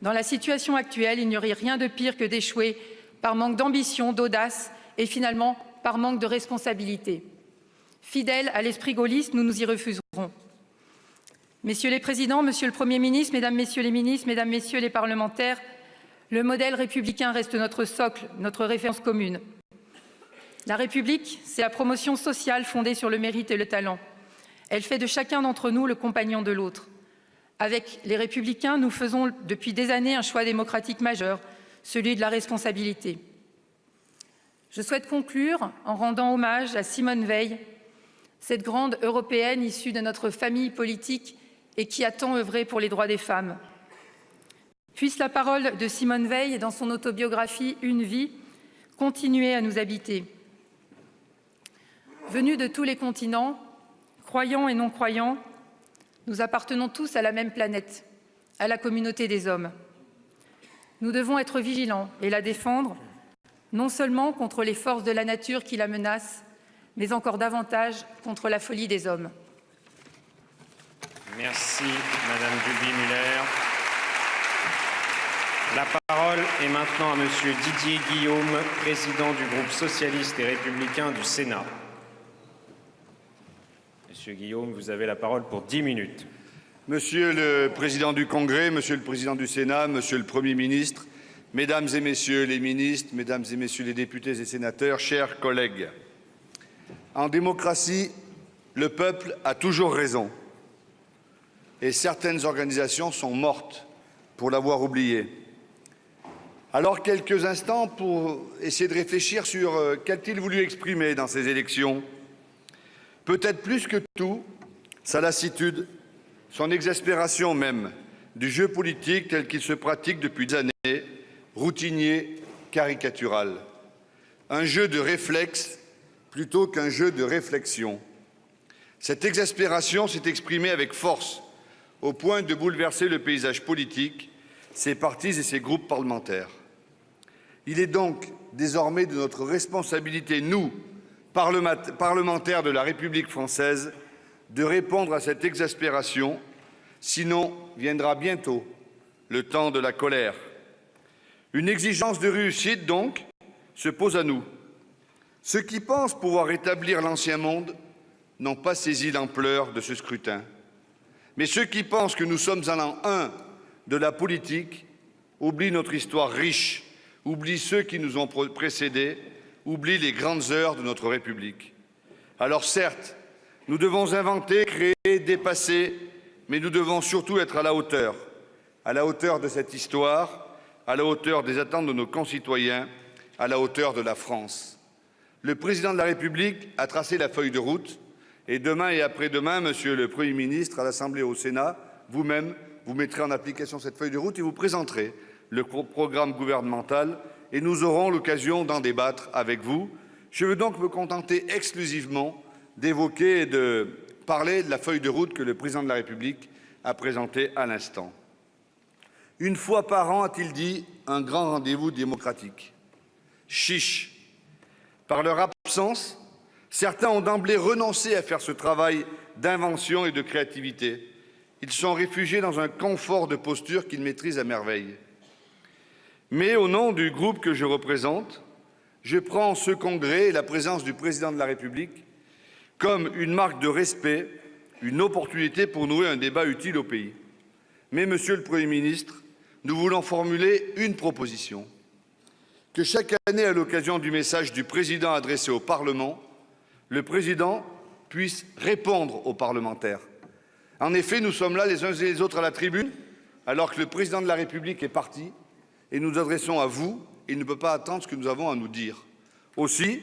Dans la situation actuelle, il n'y aurait rien de pire que d'échouer par manque d'ambition, d'audace et finalement par manque de responsabilité. Fidèles à l'esprit gaulliste, nous nous y refuserons. Messieurs les présidents, Monsieur le Premier ministre, Mesdames, Messieurs les ministres, Mesdames, Messieurs les parlementaires, le modèle républicain reste notre socle, notre référence commune. La République, c'est la promotion sociale fondée sur le mérite et le talent. Elle fait de chacun d'entre nous le compagnon de l'autre. Avec les Républicains, nous faisons depuis des années un choix démocratique majeur, celui de la responsabilité. Je souhaite conclure en rendant hommage à Simone Veil, cette grande européenne issue de notre famille politique et qui a tant œuvré pour les droits des femmes. Puisse la parole de Simone Veil, dans son autobiographie « Une vie », continuer à nous habiter. Venus de tous les continents, croyants et non-croyants, nous appartenons tous à la même planète, à la communauté des hommes. Nous devons être vigilants et la défendre, non seulement contre les forces de la nature qui la menacent, mais encore davantage contre la folie des hommes. Merci, Madame Duby-Muller. La parole est maintenant à Monsieur Didier Guillaume, président du groupe socialiste et républicain du Sénat. Monsieur Guillaume, vous avez la parole pour 10 minutes. Monsieur le Président du Congrès, Monsieur le Président du Sénat, Monsieur le Premier ministre, Mesdames et Messieurs les ministres, Mesdames et Messieurs les députés et sénateurs, chers collègues. En démocratie, le peuple a toujours raison. Et certaines organisations sont mortes pour l'avoir oublié. Alors, quelques instants pour essayer de réfléchir sur qu'a-t-il voulu exprimer dans ces élections. Peut-être plus que tout, sa lassitude, son exaspération même du jeu politique tel qu'il se pratique depuis des années, routinier, caricatural. Un jeu de réflexe plutôt qu'un jeu de réflexion. Cette exaspération s'est exprimée avec force, au point de bouleverser le paysage politique, ses partis et ses groupes parlementaires. Il est donc désormais de notre responsabilité, nous, parlementaires de la République française, de répondre à cette exaspération, sinon viendra bientôt le temps de la colère. Une exigence de réussite, donc, se pose à nous. Ceux qui pensent pouvoir rétablir l'ancien monde n'ont pas saisi l'ampleur de ce scrutin. Mais ceux qui pensent que nous sommes à l'an 1 de la politique oublient notre histoire riche, oublient ceux qui nous ont précédés, oublient les grandes heures de notre République. Alors certes, nous devons inventer, créer, dépasser, mais nous devons surtout être à la hauteur de cette histoire, à la hauteur des attentes de nos concitoyens, à la hauteur de la France. Le Président de la République a tracé la feuille de route et demain et après-demain, Monsieur le Premier ministre, à l'Assemblée et au Sénat, vous-même, vous mettrez en application cette feuille de route et vous présenterez le programme gouvernemental et nous aurons l'occasion d'en débattre avec vous. Je veux donc me contenter exclusivement d'évoquer et de parler de la feuille de route que le président de la République a présentée à l'instant. Une fois par an, a-t-il dit, un grand rendez-vous démocratique. Chiche. Par leur absence, certains ont d'emblée renoncé à faire ce travail d'invention et de créativité. Ils sont réfugiés dans un confort de posture qu'ils maîtrisent à merveille. Mais au nom du groupe que je représente, je prends ce congrès et la présence du président de la République comme une marque de respect, une opportunité pour nouer un débat utile au pays. Mais, Monsieur le Premier ministre, nous voulons formuler une proposition. Que chaque année, à l'occasion du message du président adressé au Parlement, le président puisse répondre aux parlementaires. En effet, nous sommes là les uns et les autres à la tribune, alors que le président de la République est parti, et nous adressons à vous, et il ne peut pas attendre ce que nous avons à nous dire. Aussi,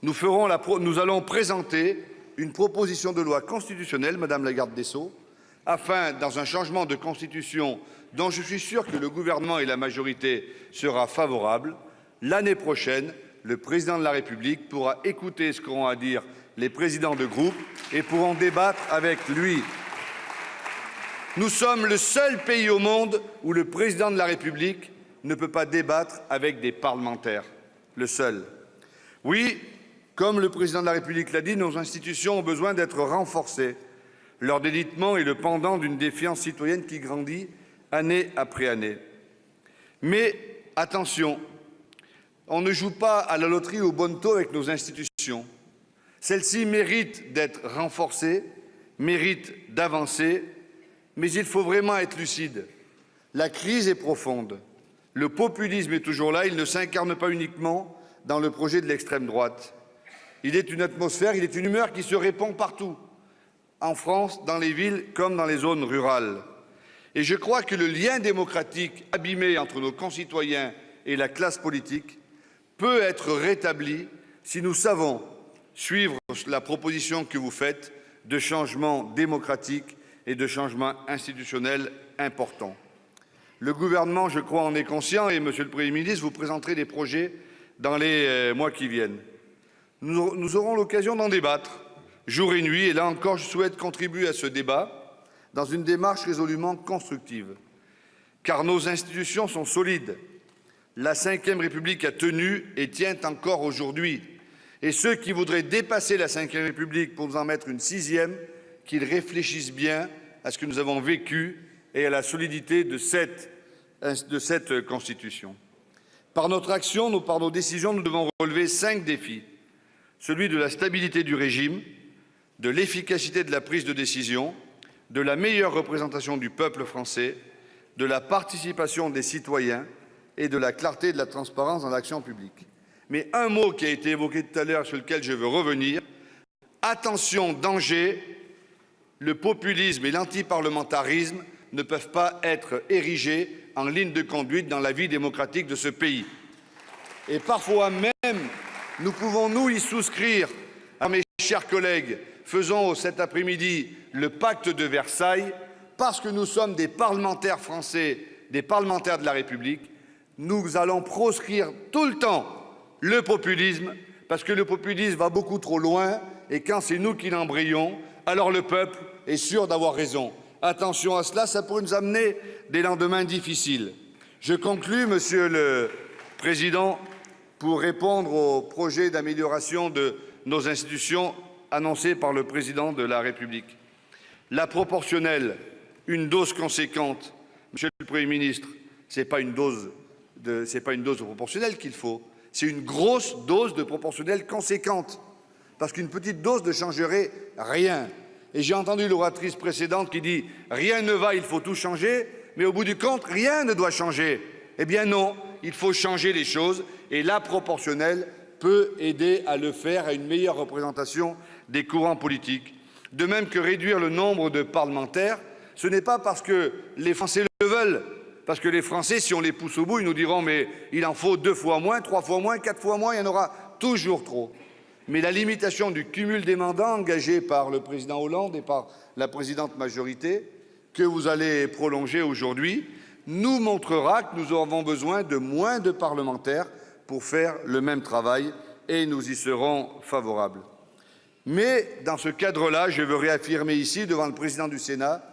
nous allons présenter une proposition de loi constitutionnelle, Madame la garde des Sceaux, afin, dans un changement de constitution dont je suis sûr que le gouvernement et la majorité sera favorable, l'année prochaine, le président de la République pourra écouter ce qu'auront à dire les présidents de groupe et pourront débattre avec lui. Nous sommes le seul pays au monde où le président de la République ne peut pas débattre avec des parlementaires. Le seul. Oui, comme le président de la République l'a dit, nos institutions ont besoin d'être renforcées. Leur délitement est le pendant d'une défiance citoyenne qui grandit année après année. Mais attention, on ne joue pas à la loterie au bonneteau avec nos institutions. Celles-ci méritent d'être renforcées, méritent d'avancer, mais il faut vraiment être lucide. La crise est profonde. Le populisme est toujours là, il ne s'incarne pas uniquement dans le projet de l'extrême droite. Il est une atmosphère, il est une humeur qui se répand partout, en France, dans les villes comme dans les zones rurales. Et je crois que le lien démocratique abîmé entre nos concitoyens et la classe politique peut être rétabli si nous savons suivre la proposition que vous faites de changement démocratique et de changement institutionnel important. Le gouvernement, je crois, en est conscient et, Monsieur le Premier ministre, vous présenterez des projets dans les mois qui viennent. Nous aurons l'occasion d'en débattre jour et nuit et là encore, je souhaite contribuer à ce débat dans une démarche résolument constructive. Car nos institutions sont solides. La Ve République a tenu et tient encore aujourd'hui. Et ceux qui voudraient dépasser la Ve République pour nous en mettre une sixième, qu'ils réfléchissent bien à ce que nous avons vécu et à la solidité de cette Constitution. Par notre action, par nos décisions, nous devons relever 5 défis. Celui de la stabilité du régime, de l'efficacité de la prise de décision, de la meilleure représentation du peuple français, de la participation des citoyens et de la clarté et de la transparence dans l'action publique. Mais un mot qui a été évoqué tout à l'heure, sur lequel je veux revenir, attention, danger, le populisme et l'antiparlementarisme ne peuvent pas être érigés en ligne de conduite dans la vie démocratique de ce pays. Et parfois même, nous pouvons nous y souscrire. Alors, mes chers collègues, faisons cet après-midi le pacte de Versailles, parce que nous sommes des parlementaires français, des parlementaires de la République, nous allons proscrire tout le temps le populisme, parce que le populisme va beaucoup trop loin, et quand c'est nous qui l'embrayons, alors le peuple est sûr d'avoir raison. Attention à cela, ça pourrait nous amener des lendemains difficiles. Je conclus, Monsieur le Président, pour répondre au projet d'amélioration de nos institutions annoncé par le Président de la République. La proportionnelle, une dose conséquente. Monsieur le Premier ministre, ce n'est pas une dose de proportionnelle qu'il faut, c'est une grosse dose de proportionnelle conséquente. Parce qu'une petite dose ne changerait rien. Et j'ai entendu l'oratrice précédente qui dit « rien ne va, il faut tout changer », mais au bout du compte, rien ne doit changer. Eh bien non, il faut changer les choses et la proportionnelle peut aider à le faire, à une meilleure représentation des courants politiques. De même que réduire le nombre de parlementaires, ce n'est pas parce que les Français le veulent, parce que les Français, si on les pousse au bout, ils nous diront « mais il en faut 2 fois moins, 3 fois moins, 4 fois moins, il y en aura toujours trop ». Mais la limitation du cumul des mandats engagée par le président Hollande et par la présidente majorité, que vous allez prolonger aujourd'hui, nous montrera que nous avons besoin de moins de parlementaires pour faire le même travail et nous y serons favorables. Mais dans ce cadre-là, je veux réaffirmer ici, devant le président du Sénat,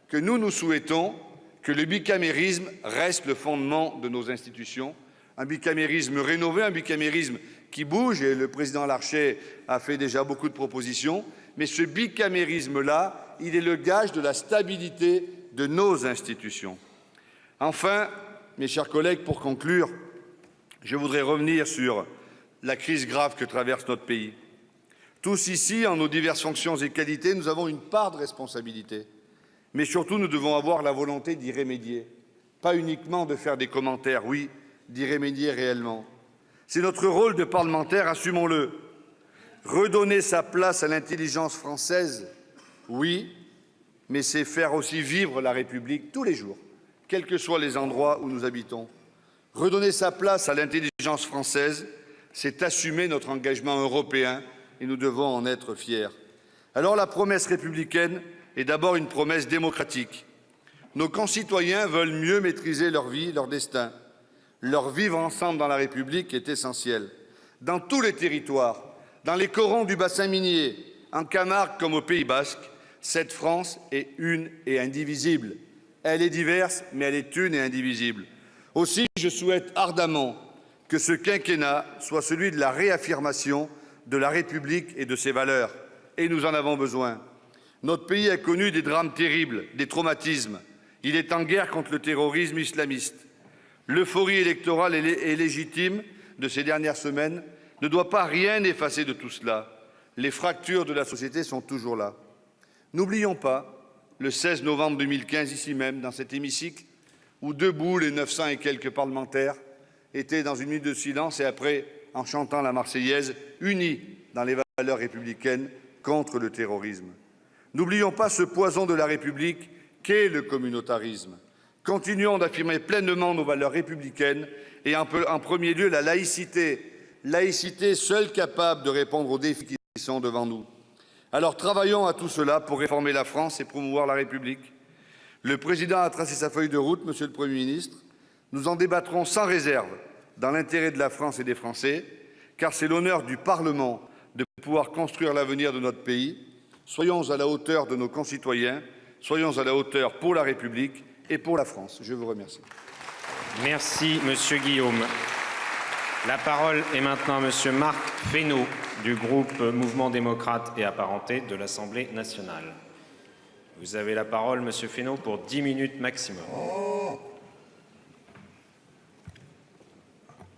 que nous souhaitons que le bicamérisme reste le fondement de nos institutions, un bicamérisme rénové, un bicamérisme qui bouge, et le président Larcher a fait déjà beaucoup de propositions, mais ce bicamérisme-là, il est le gage de la stabilité de nos institutions. Enfin, mes chers collègues, pour conclure, je voudrais revenir sur la crise grave que traverse notre pays. Tous ici, en nos diverses fonctions et qualités, nous avons une part de responsabilité. Mais surtout, nous devons avoir la volonté d'y remédier. Pas uniquement de faire des commentaires, oui, d'y remédier réellement. C'est notre rôle de parlementaire, assumons-le. Redonner sa place à l'intelligence française, oui, mais c'est faire aussi vivre la République tous les jours, quels que soient les endroits où nous habitons. Redonner sa place à l'intelligence française, c'est assumer notre engagement européen et nous devons en être fiers. Alors la promesse républicaine est d'abord une promesse démocratique. Nos concitoyens veulent mieux maîtriser leur vie, leur destin. Leur vivre ensemble dans la République est essentiel. Dans tous les territoires, dans les corons du bassin minier, en Camargue comme au Pays basque, cette France est une et indivisible. Elle est diverse, mais elle est une et indivisible. Aussi, je souhaite ardemment que ce quinquennat soit celui de la réaffirmation de la République et de ses valeurs. Et nous en avons besoin. Notre pays a connu des drames terribles, des traumatismes. Il est en guerre contre le terrorisme islamiste. L'euphorie électorale et légitime de ces dernières semaines ne doit pas rien effacer de tout cela. Les fractures de la société sont toujours là. N'oublions pas, le 16 novembre 2015, ici même, dans cet hémicycle, où debout les 900 et quelques parlementaires étaient dans une minute de silence et après, en chantant la Marseillaise, unis dans les valeurs républicaines contre le terrorisme. N'oublions pas ce poison de la République qu'est le communautarisme. Continuons d'affirmer pleinement nos valeurs républicaines et en premier lieu la laïcité. Laïcité seule capable de répondre aux défis qui sont devant nous. Alors travaillons à tout cela pour réformer la France et promouvoir la République. Le président a tracé sa feuille de route, Monsieur le Premier ministre. Nous en débattrons sans réserve dans l'intérêt de la France et des Français, car c'est l'honneur du Parlement de pouvoir construire l'avenir de notre pays. Soyons à la hauteur de nos concitoyens, soyons à la hauteur pour la République et pour la France. Je vous remercie. Merci, Monsieur Guillaume. La parole est maintenant à Monsieur Marc Fesneau, du groupe Mouvement démocrate et apparenté de l'Assemblée nationale. Vous avez la parole, Monsieur Fesneau, pour 10 minutes maximum.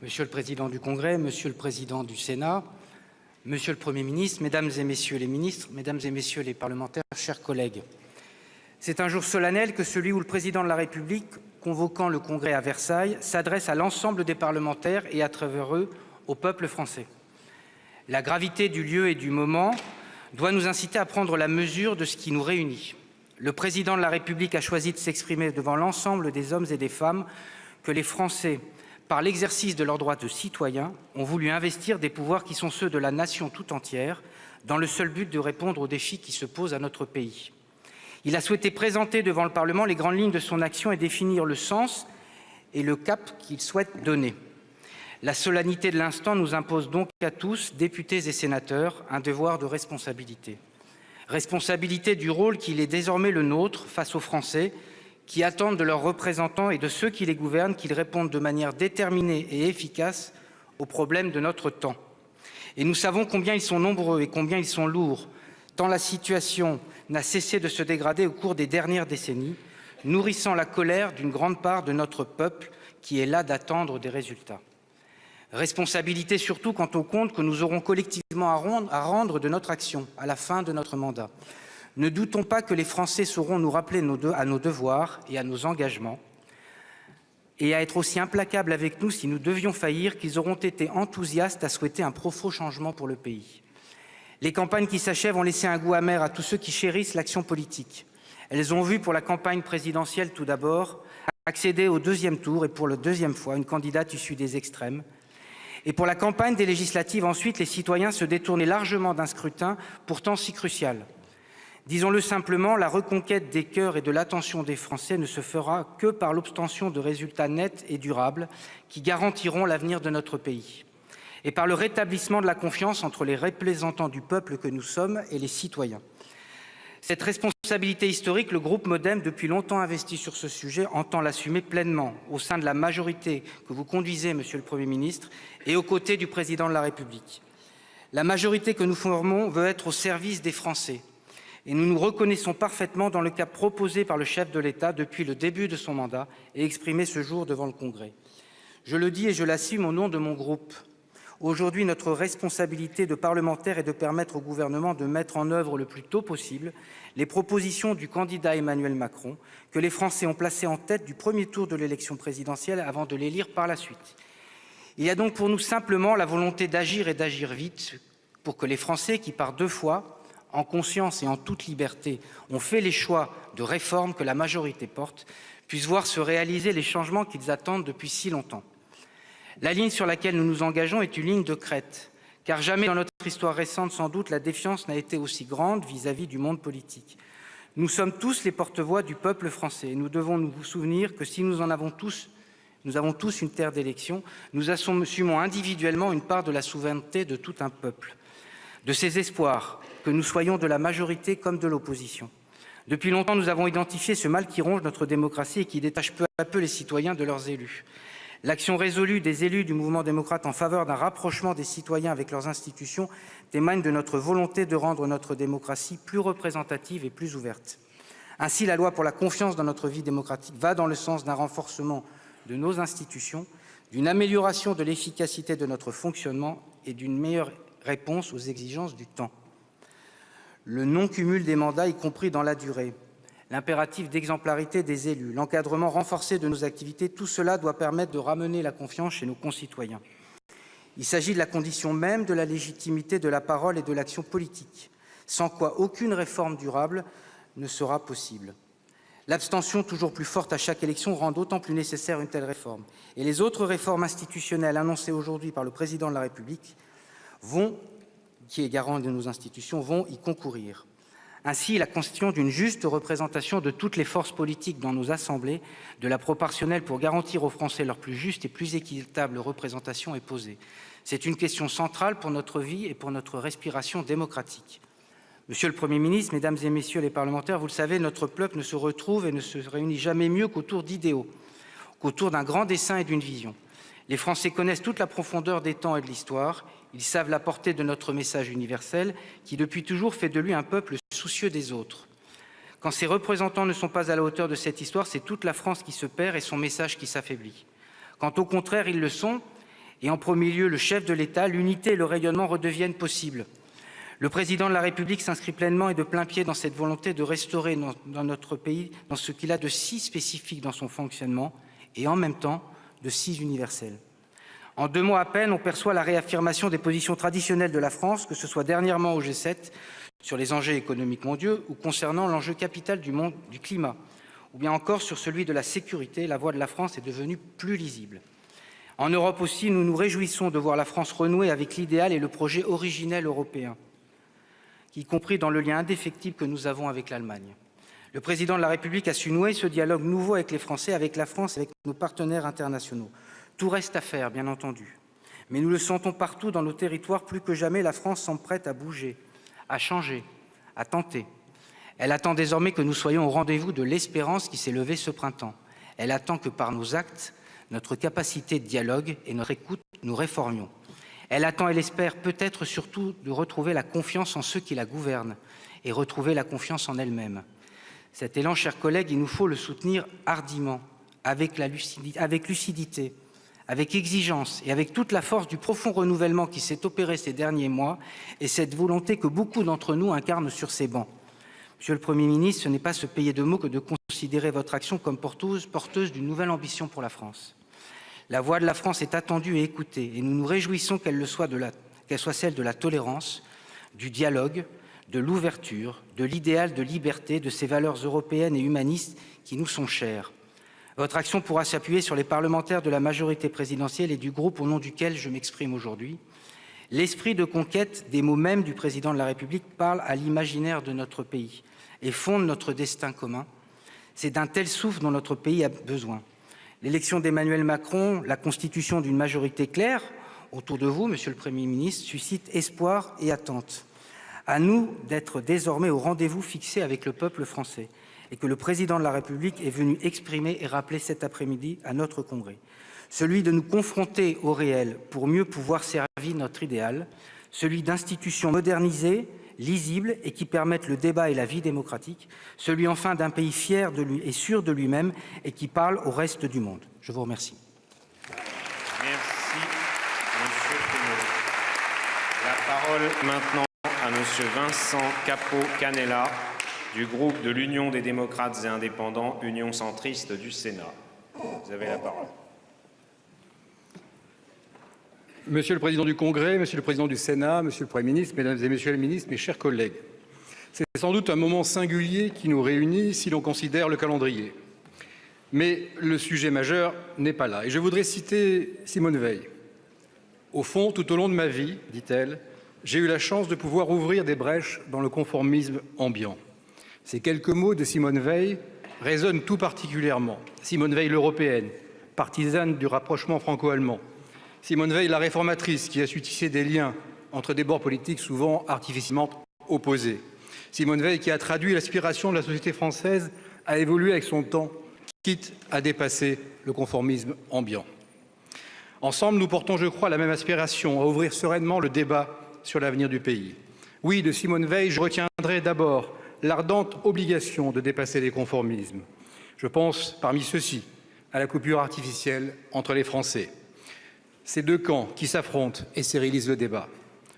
Monsieur le Président du Congrès, Monsieur le Président du Sénat, Monsieur le Premier ministre, Mesdames et Messieurs les ministres, Mesdames et Messieurs les parlementaires, chers collègues. C'est un jour solennel que celui où le Président de la République, convoquant le Congrès à Versailles, s'adresse à l'ensemble des parlementaires et à travers eux au peuple français. La gravité du lieu et du moment doit nous inciter à prendre la mesure de ce qui nous réunit. Le Président de la République a choisi de s'exprimer devant l'ensemble des hommes et des femmes que les Français, par l'exercice de leurs droits de citoyens, ont voulu investir des pouvoirs qui sont ceux de la nation tout entière, dans le seul but de répondre aux défis qui se posent à notre pays. Il a souhaité présenter devant le Parlement les grandes lignes de son action et définir le sens et le cap qu'il souhaite donner. La solennité de l'instant nous impose donc à tous, députés et sénateurs, un devoir de responsabilité. Responsabilité du rôle qu'il est désormais le nôtre face aux Français, qui attendent de leurs représentants et de ceux qui les gouvernent qu'ils répondent de manière déterminée et efficace aux problèmes de notre temps. Et nous savons combien ils sont nombreux et combien ils sont lourds, tant la situation n'a cessé de se dégrader au cours des dernières décennies, nourrissant la colère d'une grande part de notre peuple qui est là d'attendre des résultats. Responsabilité surtout quant au compte que nous aurons collectivement à rendre de notre action à la fin de notre mandat. Ne doutons pas que les Français sauront nous rappeler à nos devoirs et à nos engagements et à être aussi implacables avec nous si nous devions faillir qu'ils auront été enthousiastes à souhaiter un profond changement pour le pays. Les campagnes qui s'achèvent ont laissé un goût amer à tous ceux qui chérissent l'action politique. Elles ont vu pour la campagne présidentielle tout d'abord accéder au deuxième tour et pour la deuxième fois une candidate issue des extrêmes. Et pour la campagne des législatives ensuite, les citoyens se détournaient largement d'un scrutin pourtant si crucial. Disons-le simplement, la reconquête des cœurs et de l'attention des Français ne se fera que par l'obtention de résultats nets et durables qui garantiront l'avenir de notre pays, et par le rétablissement de la confiance entre les représentants du peuple que nous sommes et les citoyens. Cette responsabilité historique, le groupe MoDem, depuis longtemps investi sur ce sujet, entend l'assumer pleinement au sein de la majorité que vous conduisez, Monsieur le Premier ministre, et aux côtés du Président de la République. La majorité que nous formons veut être au service des Français, et nous nous reconnaissons parfaitement dans le cap proposé par le chef de l'État depuis le début de son mandat et exprimé ce jour devant le Congrès. Je le dis et je l'assume au nom de mon groupe. Aujourd'hui, notre responsabilité de parlementaire est de permettre au gouvernement de mettre en œuvre le plus tôt possible les propositions du candidat Emmanuel Macron, que les Français ont placé en tête du premier tour de l'élection présidentielle avant de l'élire par la suite. Il y a donc pour nous simplement la volonté d'agir et d'agir vite pour que les Français qui, par 2 fois, en conscience et en toute liberté, ont fait les choix de réformes que la majorité porte, puissent voir se réaliser les changements qu'ils attendent depuis si longtemps. La ligne sur laquelle nous nous engageons est une ligne de crête, car jamais dans notre histoire récente, sans doute, la défiance n'a été aussi grande vis-à-vis du monde politique. Nous sommes tous les porte-voix du peuple français. Nous devons nous souvenir que si nous avons tous une terre d'élection, nous assumons individuellement une part de la souveraineté de tout un peuple, de ses espoirs, que nous soyons de la majorité comme de l'opposition. Depuis longtemps, nous avons identifié ce mal qui ronge notre démocratie et qui détache peu à peu les citoyens de leurs élus. L'action résolue des élus du mouvement démocrate en faveur d'un rapprochement des citoyens avec leurs institutions témoigne de notre volonté de rendre notre démocratie plus représentative et plus ouverte. Ainsi, la loi pour la confiance dans notre vie démocratique va dans le sens d'un renforcement de nos institutions, d'une amélioration de l'efficacité de notre fonctionnement et d'une meilleure réponse aux exigences du temps. Le non-cumul des mandats, y compris dans la durée, l'impératif d'exemplarité des élus, l'encadrement renforcé de nos activités, tout cela doit permettre de ramener la confiance chez nos concitoyens. Il s'agit de la condition même de la légitimité de la parole et de l'action politique, sans quoi aucune réforme durable ne sera possible. L'abstention toujours plus forte à chaque élection rend d'autant plus nécessaire une telle réforme. Et les autres réformes institutionnelles annoncées aujourd'hui par le Président de la République qui est garant de nos institutions, vont y concourir. Ainsi, la question d'une juste représentation de toutes les forces politiques dans nos assemblées, de la proportionnelle pour garantir aux Français leur plus juste et plus équitable représentation est posée. C'est une question centrale pour notre vie et pour notre respiration démocratique. Monsieur le Premier ministre, Mesdames et Messieurs les parlementaires, vous le savez, notre peuple ne se retrouve et ne se réunit jamais mieux qu'autour d'idéaux, qu'autour d'un grand dessein et d'une vision. Les Français connaissent toute la profondeur des temps et de l'histoire. Ils savent la portée de notre message universel qui, depuis toujours, fait de lui un peuple soucieux des autres. Quand ses représentants ne sont pas à la hauteur de cette histoire, c'est toute la France qui se perd et son message qui s'affaiblit. Quand, au contraire, ils le sont, et en premier lieu le chef de l'État, l'unité et le rayonnement redeviennent possibles. Le Président de la République s'inscrit pleinement et de plein pied dans cette volonté de restaurer dans notre pays dans ce qu'il a de si spécifique dans son fonctionnement et en même temps de si universel. En 2 mois à peine, on perçoit la réaffirmation des positions traditionnelles de la France, que ce soit dernièrement au G7 sur les enjeux économiques mondiaux ou concernant l'enjeu capital du climat, ou bien encore sur celui de la sécurité. La voix de la France est devenue plus lisible. En Europe aussi, nous nous réjouissons de voir la France renouer avec l'idéal et le projet originel européen, y compris dans le lien indéfectible que nous avons avec l'Allemagne. Le Président de la République a su nouer ce dialogue nouveau avec les Français, avec la France et avec nos partenaires internationaux. Tout reste à faire, bien entendu. Mais nous le sentons partout dans nos territoires, plus que jamais, la France semble prête à bouger, à changer, à tenter. Elle attend désormais que nous soyons au rendez-vous de l'espérance qui s'est levée ce printemps. Elle attend que par nos actes, notre capacité de dialogue et notre écoute, nous réformions. Elle attend, elle espère peut-être surtout de retrouver la confiance en ceux qui la gouvernent et retrouver la confiance en elle-même. Cet élan, chers collègues, il nous faut le soutenir hardiment, avec lucidité, avec exigence et avec toute la force du profond renouvellement qui s'est opéré ces derniers mois et cette volonté que beaucoup d'entre nous incarnent sur ces bancs. Monsieur le Premier ministre, ce n'est pas se payer de mots que de considérer votre action comme porteuse d'une nouvelle ambition pour la France. La voix de la France est attendue et écoutée et nous nous réjouissons qu'elle soit celle de la tolérance, du dialogue, de l'ouverture, de l'idéal de liberté, de ces valeurs européennes et humanistes qui nous sont chères. Votre action pourra s'appuyer sur les parlementaires de la majorité présidentielle et du groupe au nom duquel je m'exprime aujourd'hui. L'esprit de conquête des mots mêmes du Président de la République parle à l'imaginaire de notre pays. et fondent notre destin commun. C'est d'un tel souffle dont notre pays a besoin. L'élection d'Emmanuel Macron, la constitution d'une majorité claire autour de vous, Monsieur le Premier ministre, suscite espoir et attente. À nous d'être désormais au rendez-vous fixé avec le peuple français et que le Président de la République est venu exprimer et rappeler cet après-midi à notre Congrès. Celui de nous confronter au réel pour mieux pouvoir servir notre idéal, celui d'institutions modernisées, lisibles et qui permettent le débat et la vie démocratique, celui enfin d'un pays fier de lui et sûr de lui-même et qui parle au reste du monde. Je vous remercie. Merci, Monsieur Fesneau. La parole maintenant à Monsieur Vincent Capo-Canella du groupe de l'Union des démocrates et indépendants, Union centriste du Sénat. Vous avez la parole. Monsieur le Président du Congrès, Monsieur le Président du Sénat, Monsieur le Premier ministre, Mesdames et Messieurs les ministres, mes chers collègues, c'est sans doute un moment singulier qui nous réunit si l'on considère le calendrier. Mais le sujet majeur n'est pas là. Et je voudrais citer Simone Veil. Au fond, tout au long de ma vie, dit-elle, j'ai eu la chance de pouvoir ouvrir des brèches dans le conformisme ambiant. Ces quelques mots de Simone Veil résonnent tout particulièrement. Simone Veil l'européenne, partisane du rapprochement franco-allemand. Simone Veil, la réformatrice, qui a su tisser des liens entre des bords politiques souvent artificiellement opposés. Simone Veil, qui a traduit l'aspiration de la société française à évoluer avec son temps, quitte à dépasser le conformisme ambiant. Ensemble, nous portons, je crois, la même aspiration à ouvrir sereinement le débat sur l'avenir du pays. Oui, de Simone Veil, je retiendrai d'abord l'ardente obligation de dépasser les conformismes. Je pense, parmi ceux-ci, à la coupure artificielle entre les Français. Ces deux camps qui s'affrontent et stérilisent le débat.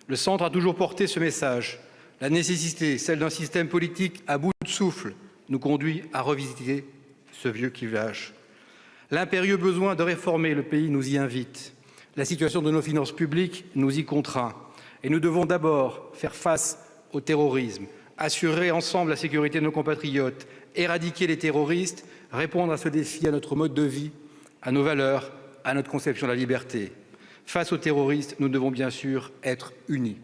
Le centre a toujours porté ce message. La nécessité, celle d'un système politique à bout de souffle, nous conduit à revisiter ce vieux clivage. L'impérieux besoin de réformer le pays nous y invite. La situation de nos finances publiques nous y contraint. Et nous devons d'abord faire face au terrorisme, assurer ensemble la sécurité de nos compatriotes, éradiquer les terroristes, répondre à ce défi, à notre mode de vie, à nos valeurs, à notre conception de la liberté. Face aux terroristes, nous devons bien sûr être unis.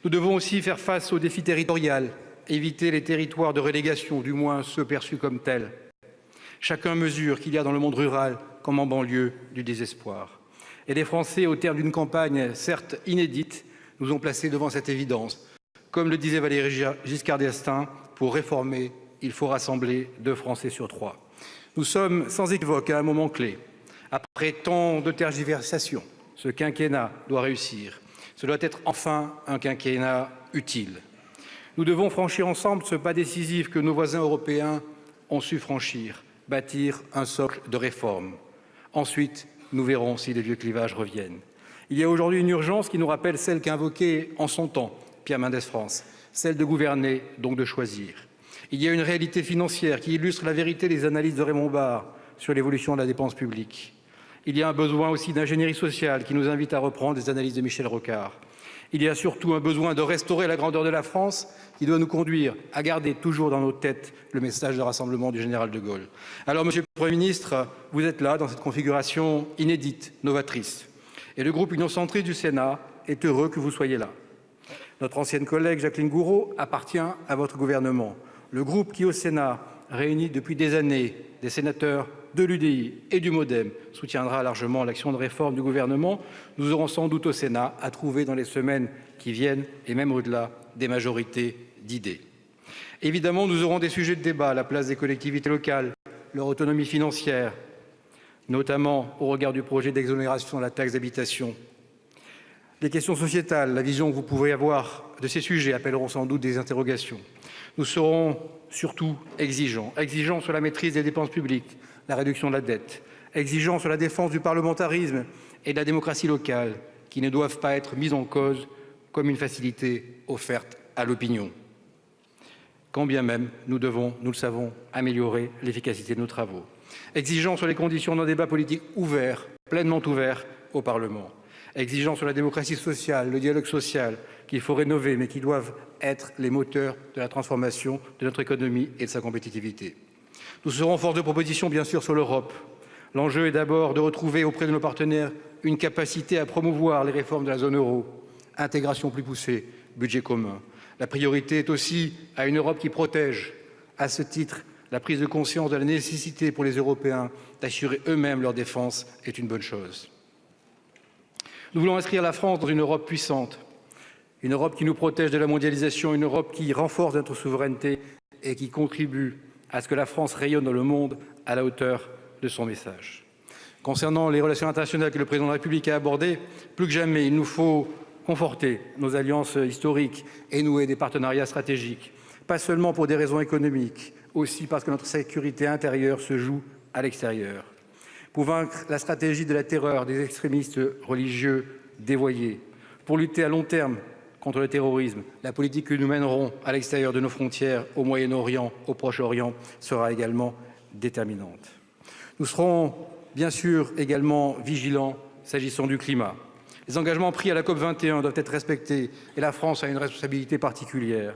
Nous devons aussi faire face au défi territorial, éviter les territoires de relégation, du moins ceux perçus comme tels. Chacun mesure qu'il y a dans le monde rural, comme en banlieue, du désespoir. Et les Français, au terme d'une campagne certes inédite, nous ont placés devant cette évidence. Comme le disait Valéry Giscard d'Estaing, pour réformer, il faut rassembler 2 Français sur 3. Nous sommes sans équivoque à un moment clé. Après tant de tergiversations, ce quinquennat doit réussir. Ce doit être enfin un quinquennat utile. Nous devons franchir ensemble ce pas décisif que nos voisins européens ont su franchir, bâtir un socle de réformes. Ensuite, nous verrons si les vieux clivages reviennent. Il y a aujourd'hui une urgence qui nous rappelle celle qu'invoquait en son temps Pierre Mendès France, celle de gouverner, donc de choisir. Il y a une réalité financière qui illustre la vérité des analyses de Raymond Barre sur l'évolution de la dépense publique. Il y a un besoin aussi d'ingénierie sociale qui nous invite à reprendre les analyses de Michel Rocard. Il y a surtout un besoin de restaurer la grandeur de la France qui doit nous conduire à garder toujours dans nos têtes le message de rassemblement du général de Gaulle. Alors, Monsieur le Premier ministre, vous êtes là dans cette configuration inédite, novatrice. Et le groupe Union centriste du Sénat est heureux que vous soyez là. Notre ancienne collègue Jacqueline Gourault appartient à votre gouvernement. Le groupe qui, au Sénat, réunit depuis des années des sénateurs de l'UDI et du MoDem, soutiendra largement l'action de réforme du gouvernement. Nous aurons sans doute au Sénat à trouver dans les semaines qui viennent, et même au-delà, des majorités d'idées. Évidemment, nous aurons des sujets de débat, la place des collectivités locales, leur autonomie financière, notamment au regard du projet d'exonération de la taxe d'habitation. Les questions sociétales, la vision que vous pouvez avoir de ces sujets appelleront sans doute des interrogations. Nous serons surtout exigeants sur la maîtrise des dépenses publiques, la réduction de la dette, exigeants sur la défense du parlementarisme et de la démocratie locale, qui ne doivent pas être mises en cause comme une facilité offerte à l'opinion. Quand bien même nous devons, nous le savons, améliorer l'efficacité de nos travaux. Exigeants sur les conditions d'un débat politique ouvert, pleinement ouvert au Parlement. Exigeants sur la démocratie sociale, le dialogue social, qu'il faut rénover, mais qui doivent être les moteurs de la transformation de notre économie et de sa compétitivité. Nous serons force de proposition, bien sûr, sur l'Europe. L'enjeu est d'abord de retrouver auprès de nos partenaires une capacité à promouvoir les réformes de la zone euro, intégration plus poussée, budget commun. La priorité est aussi à une Europe qui protège. À ce titre, la prise de conscience de la nécessité pour les Européens d'assurer eux-mêmes leur défense est une bonne chose. Nous voulons inscrire la France dans une Europe puissante, une Europe qui nous protège de la mondialisation, une Europe qui renforce notre souveraineté et qui contribue à ce que la France rayonne dans le monde à la hauteur de son message. Concernant les relations internationales que le président de la République a abordées, plus que jamais, il nous faut conforter nos alliances historiques et nouer des partenariats stratégiques, pas seulement pour des raisons économiques, aussi parce que notre sécurité intérieure se joue à l'extérieur. Pour vaincre la stratégie de la terreur des extrémistes religieux dévoyés, pour lutter à long terme contre le terrorisme, la politique que nous mènerons à l'extérieur de nos frontières, au Moyen-Orient, au Proche-Orient, sera également déterminante. Nous serons bien sûr également vigilants s'agissant du climat. Les engagements pris à la COP21 doivent être respectés et la France a une responsabilité particulière.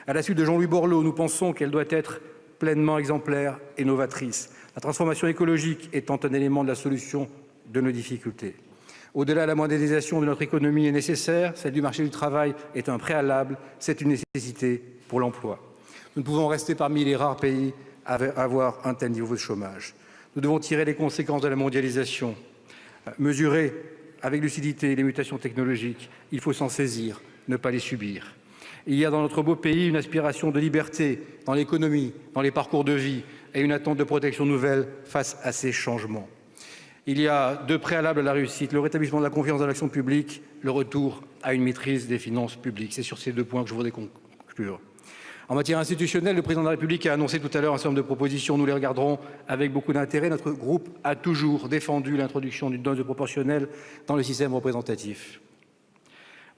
À la suite de Jean-Louis Borloo, nous pensons qu'elle doit être pleinement exemplaire et novatrice, la transformation écologique étant un élément de la solution de nos difficultés. Au-delà, la modernisation de notre économie est nécessaire, celle du marché du travail est un préalable, c'est une nécessité pour l'emploi. Nous ne pouvons rester parmi les rares pays à avoir un tel niveau de chômage. Nous devons tirer les conséquences de la mondialisation, mesurer avec lucidité les mutations technologiques. Il faut s'en saisir, ne pas les subir. Il y a dans notre beau pays une aspiration de liberté dans l'économie, dans les parcours de vie et une attente de protection nouvelle face à ces changements. Il y a deux préalables à la réussite, le rétablissement de la confiance dans l'action publique, le retour à une maîtrise des finances publiques. C'est sur ces deux points que je voudrais conclure. En matière institutionnelle, le président de la République a annoncé tout à l'heure un certain nombre de propositions. Nous les regarderons avec beaucoup d'intérêt. Notre groupe a toujours défendu l'introduction d'une dose proportionnelle dans le système représentatif.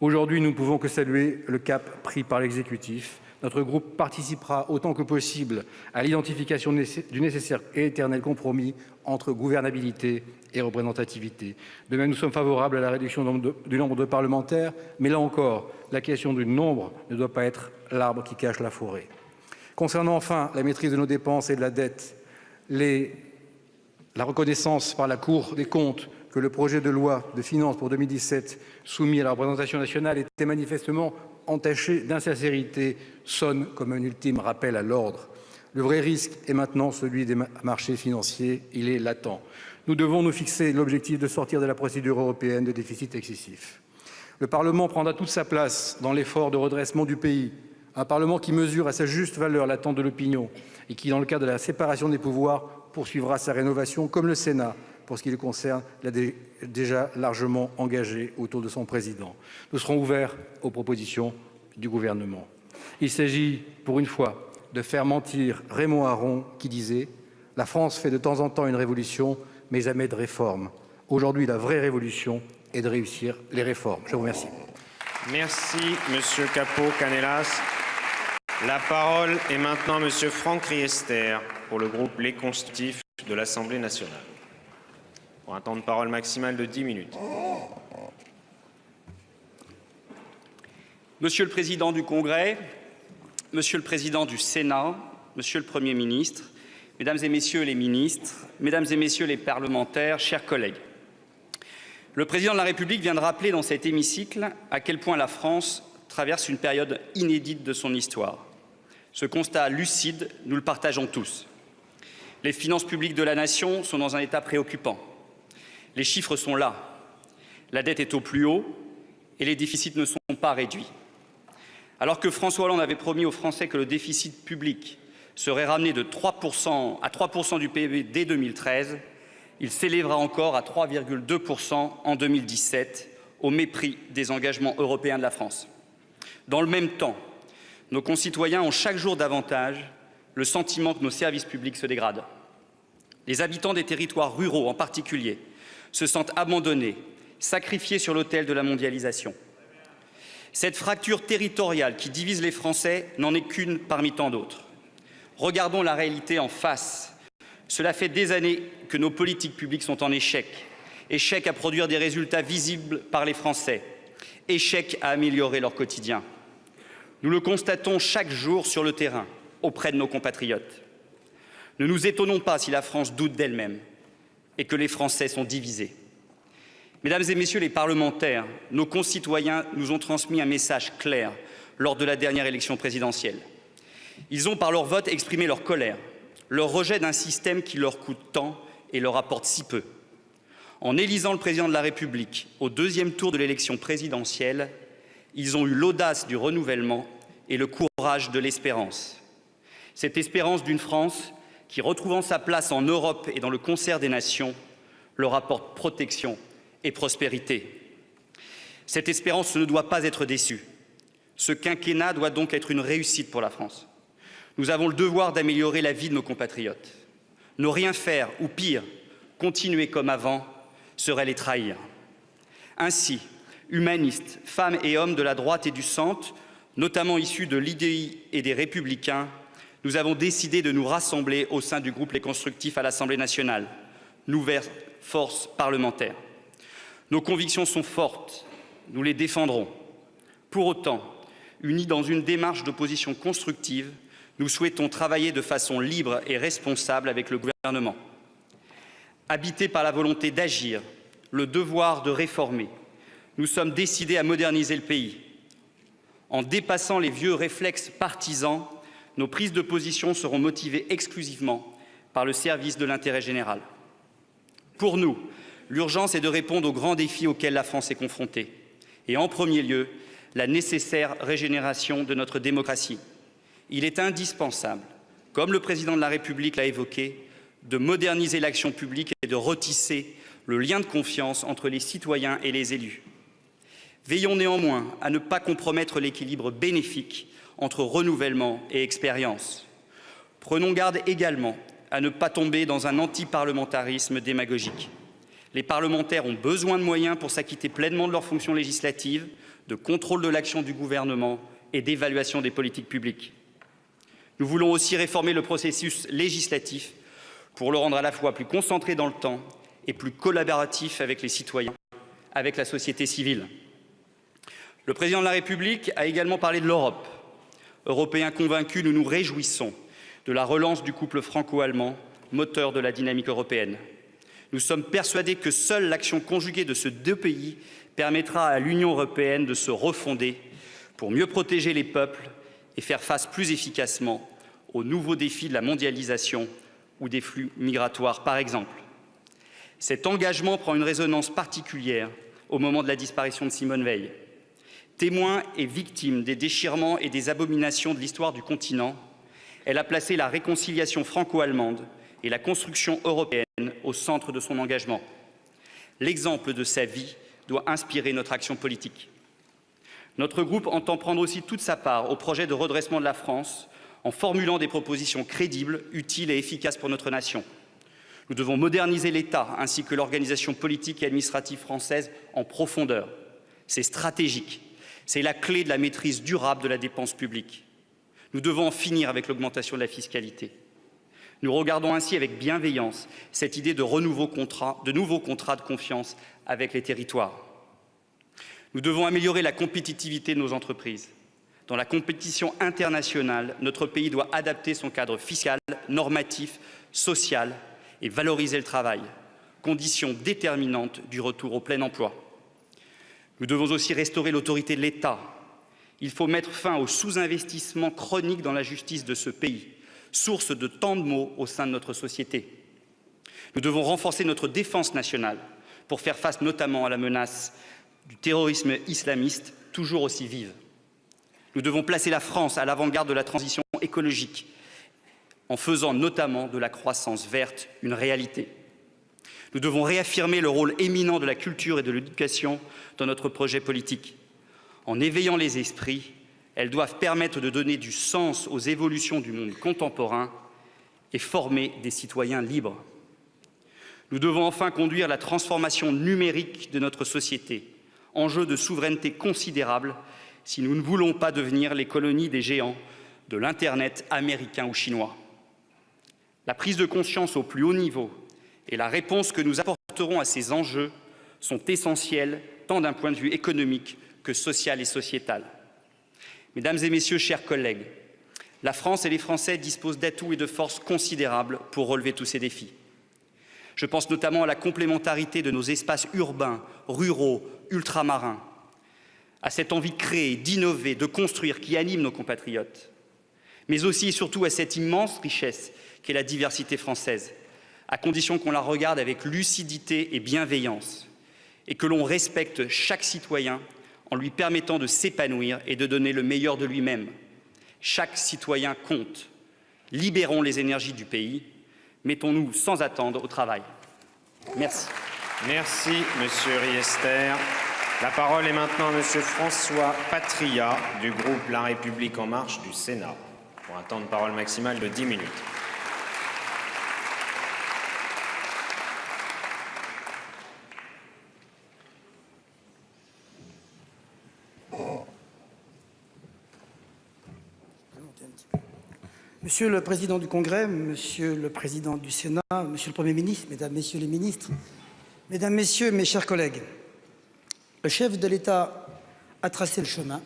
Aujourd'hui, nous ne pouvons que saluer le cap pris par l'exécutif. Notre groupe participera autant que possible à l'identification du nécessaire et éternel compromis entre gouvernabilité et représentativité. De même, nous sommes favorables à la réduction du nombre de parlementaires, mais là encore, la question du nombre ne doit pas être l'arbre qui cache la forêt. Concernant enfin la maîtrise de nos dépenses et de la dette, la reconnaissance par la Cour des comptes que le projet de loi de finances pour 2017 soumis à la représentation nationale était manifestement entaché d'insincérité sonne comme un ultime rappel à l'ordre. Le vrai risque est maintenant celui des marchés financiers, il est latent. Nous devons nous fixer l'objectif de sortir de la procédure européenne de déficit excessif. Le Parlement prendra toute sa place dans l'effort de redressement du pays, un Parlement qui mesure à sa juste valeur l'attente de l'opinion et qui, dans le cadre de la séparation des pouvoirs, poursuivra sa rénovation, comme le Sénat, pour ce qui le concerne, l'a déjà largement engagé autour de son président. Nous serons ouverts aux propositions du gouvernement. Il s'agit, pour une fois, de faire mentir Raymond Aron qui disait « La France fait de temps en temps une révolution, mais jamais de réforme. Aujourd'hui, la vraie révolution est de réussir les réformes. » Je vous remercie. Merci, Monsieur Capot-Canelas. La parole est maintenant à Monsieur Franck Riester pour le groupe Les Constitutifs de l'Assemblée nationale. Pour un temps de parole maximal de 10 minutes. Monsieur le Président du Congrès, Monsieur le Président du Sénat, Monsieur le Premier ministre, Mesdames et Messieurs les ministres, Mesdames et Messieurs les parlementaires, chers collègues. Le Président de la République vient de rappeler dans cet hémicycle à quel point la France traverse une période inédite de son histoire. Ce constat lucide, nous le partageons tous. Les finances publiques de la nation sont dans un état préoccupant. Les chiffres sont là. La dette est au plus haut et les déficits ne sont pas réduits. Alors que François Hollande avait promis aux Français que le déficit public serait ramené de 3% à 3% du PIB dès 2013, il s'élèvera encore à 3,2% en 2017, au mépris des engagements européens de la France. Dans le même temps, nos concitoyens ont chaque jour davantage le sentiment que nos services publics se dégradent. Les habitants des territoires ruraux en particulier se sentent abandonnés, sacrifiés sur l'autel de la mondialisation. Cette fracture territoriale qui divise les Français n'en est qu'une parmi tant d'autres. Regardons la réalité en face. Cela fait des années que nos politiques publiques sont en échec. Échec à produire des résultats visibles par les Français. Échec à améliorer leur quotidien. Nous le constatons chaque jour sur le terrain, auprès de nos compatriotes. Ne nous étonnons pas si la France doute d'elle-même et que les Français sont divisés. Mesdames et Messieurs les parlementaires, nos concitoyens nous ont transmis un message clair. lors de la dernière élection présidentielle. Ils ont, par leur vote, exprimé leur colère, leur rejet d'un système qui leur coûte tant et leur apporte si peu. En élisant le président de la République au deuxième tour de l'élection présidentielle, ils ont eu l'audace du renouvellement et le courage de l'espérance. Cette espérance d'une France qui, retrouvant sa place en Europe et dans le concert des nations, leur apporte protection et prospérité. Cette espérance ne doit pas être déçue. Ce quinquennat doit donc être une réussite pour la France. Nous avons le devoir d'améliorer la vie de nos compatriotes. Ne rien faire, ou pire, continuer comme avant, serait les trahir. Ainsi, humanistes, femmes et hommes de la droite et du centre, notamment issus de l'IDI et des Républicains, nous avons décidé de nous rassembler au sein du groupe Les Constructifs à l'Assemblée nationale, nouvelle force parlementaire. Nos convictions sont fortes, nous les défendrons. Pour autant, unis dans une démarche d'opposition constructive, nous souhaitons travailler de façon libre et responsable avec le gouvernement. Habités par la volonté d'agir, le devoir de réformer, nous sommes décidés à moderniser le pays. En dépassant les vieux réflexes partisans, nos prises de position seront motivées exclusivement par le service de l'intérêt général. Pour nous, l'urgence est de répondre aux grands défis auxquels la France est confrontée, et en premier lieu, la nécessaire régénération de notre démocratie. Il est indispensable, comme le président de la République l'a évoqué, de moderniser l'action publique et de retisser le lien de confiance entre les citoyens et les élus. Veillons néanmoins à ne pas compromettre l'équilibre bénéfique entre renouvellement et expérience. Prenons garde également à ne pas tomber dans un antiparlementarisme démagogique. Les parlementaires ont besoin de moyens pour s'acquitter pleinement de leurs fonctions législatives, de contrôle de l'action du gouvernement et d'évaluation des politiques publiques. Nous voulons aussi réformer le processus législatif pour le rendre à la fois plus concentré dans le temps et plus collaboratif avec les citoyens, avec la société civile. Le président de la République a également parlé de l'Europe. Européens convaincus, nous nous réjouissons de la relance du couple franco-allemand, moteur de la dynamique européenne. Nous sommes persuadés que seule l'action conjuguée de ces deux pays permettra à l'Union européenne de se refonder pour mieux protéger les peuples et faire face plus efficacement aux nouveaux défis de la mondialisation ou des flux migratoires, par exemple. Cet engagement prend une résonance particulière au moment de la disparition de Simone Veil. Témoin et victime des déchirements et des abominations de l'histoire du continent, elle a placé la réconciliation franco-allemande et la construction européenne au centre de son engagement. L'exemple de sa vie doit inspirer notre action politique. Notre groupe entend prendre aussi toute sa part au projet de redressement de la France en formulant des propositions crédibles, utiles et efficaces pour notre nation. Nous devons moderniser l'État ainsi que l'organisation politique et administrative française en profondeur. C'est stratégique. C'est la clé de la maîtrise durable de la dépense publique. Nous devons en finir avec l'augmentation de la fiscalité. Nous regardons ainsi avec bienveillance cette idée de nouveaux contrats de confiance avec les territoires. Nous devons améliorer la compétitivité de nos entreprises. Dans la compétition internationale, notre pays doit adapter son cadre fiscal, normatif, social et valoriser le travail, condition déterminante du retour au plein emploi. Nous devons aussi restaurer l'autorité de l'État. Il faut mettre fin au sous-investissement chronique dans la justice de ce pays, source de tant de maux au sein de notre société. Nous devons renforcer notre défense nationale pour faire face notamment à la menace du terrorisme islamiste, toujours aussi vive. Nous devons placer la France à l'avant-garde de la transition écologique, en faisant notamment de la croissance verte une réalité. Nous devons réaffirmer le rôle éminent de la culture et de l'éducation dans notre projet politique. En éveillant les esprits, elles doivent permettre de donner du sens aux évolutions du monde contemporain et former des citoyens libres. Nous devons enfin conduire la transformation numérique de notre société, enjeu de souveraineté considérable si nous ne voulons pas devenir les colonies des géants de l'Internet américain ou chinois. La prise de conscience au plus haut niveau et la réponse que nous apporterons à ces enjeux sont essentielles tant d'un point de vue économique que social et sociétal. Mesdames et messieurs, chers collègues, la France et les Français disposent d'atouts et de forces considérables pour relever tous ces défis. Je pense notamment à la complémentarité de nos espaces urbains, ruraux, ultramarins, à cette envie de créer, d'innover, de construire qui anime nos compatriotes, mais aussi et surtout à cette immense richesse qu'est la diversité française, à condition qu'on la regarde avec lucidité et bienveillance, et que l'on respecte chaque citoyen en lui permettant de s'épanouir et de donner le meilleur de lui-même. Chaque citoyen compte. Libérons les énergies du pays. Mettons-nous sans attendre au travail. Merci. Merci, Monsieur Riester. La parole est maintenant à Monsieur François Patria du groupe La République En Marche du Sénat pour un temps de parole maximal de 10 minutes. Monsieur le Président du Congrès, Monsieur le Président du Sénat, Monsieur le Premier ministre, Mesdames, Messieurs les ministres, Mesdames, Messieurs, mes chers collègues, le chef de l'État a tracé le chemin.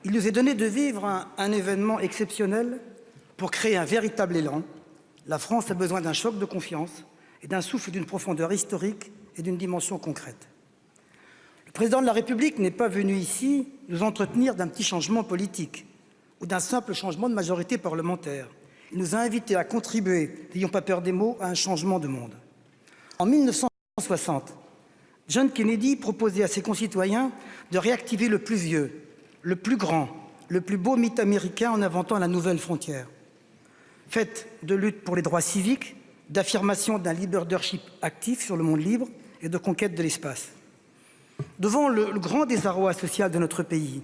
Il nous est donné de vivre un événement exceptionnel pour créer un véritable élan. La France a besoin d'un choc de confiance et d'un souffle d'une profondeur historique et d'une dimension concrète. Le Président de la République n'est pas venu ici nous entretenir d'un petit changement politique ou d'un simple changement de majorité parlementaire. Il nous a invités à contribuer, n'ayons pas peur des mots, à un changement de monde. En 1960, John Kennedy proposait à ses concitoyens de réactiver le plus vieux, le plus grand, le plus beau mythe américain en inventant la nouvelle frontière. Faite de lutte pour les droits civiques, d'affirmation d'un leadership actif sur le monde libre et de conquête de l'espace. Devant le grand désarroi social de notre pays,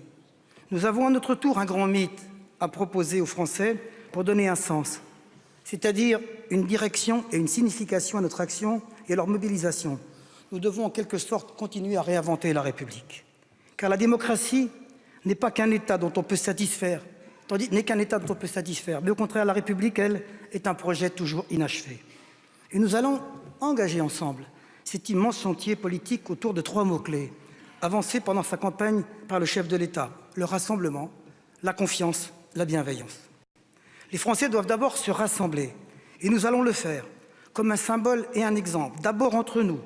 nous avons à notre tour un grand mythe à proposer aux Français pour donner un sens, c'est-à-dire une direction et une signification à notre action et à leur mobilisation. Nous devons en quelque sorte continuer à réinventer la République. Car la démocratie n'est pas qu'un État dont on peut satisfaire, mais au contraire, la République, elle, est un projet toujours inachevé. Et nous allons engager ensemble cet immense chantier politique autour de 3 mots-clés, avancés pendant sa campagne par le chef de l'État: le rassemblement, la confiance, la bienveillance. Les Français doivent d'abord se rassembler, et nous allons le faire comme un symbole et un exemple, d'abord entre nous,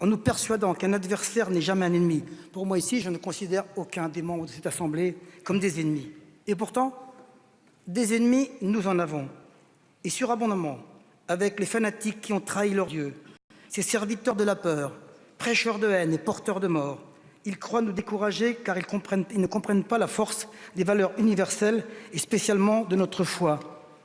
en nous persuadant qu'un adversaire n'est jamais un ennemi. Pour moi ici, je ne considère aucun des membres de cette Assemblée comme des ennemis. Et pourtant, des ennemis, nous en avons, et surabondamment, avec les fanatiques qui ont trahi leur Dieu, ces serviteurs de la peur, prêcheurs de haine et porteurs de mort. Ils croient nous décourager car ils ne comprennent pas la force des valeurs universelles et spécialement de notre foi,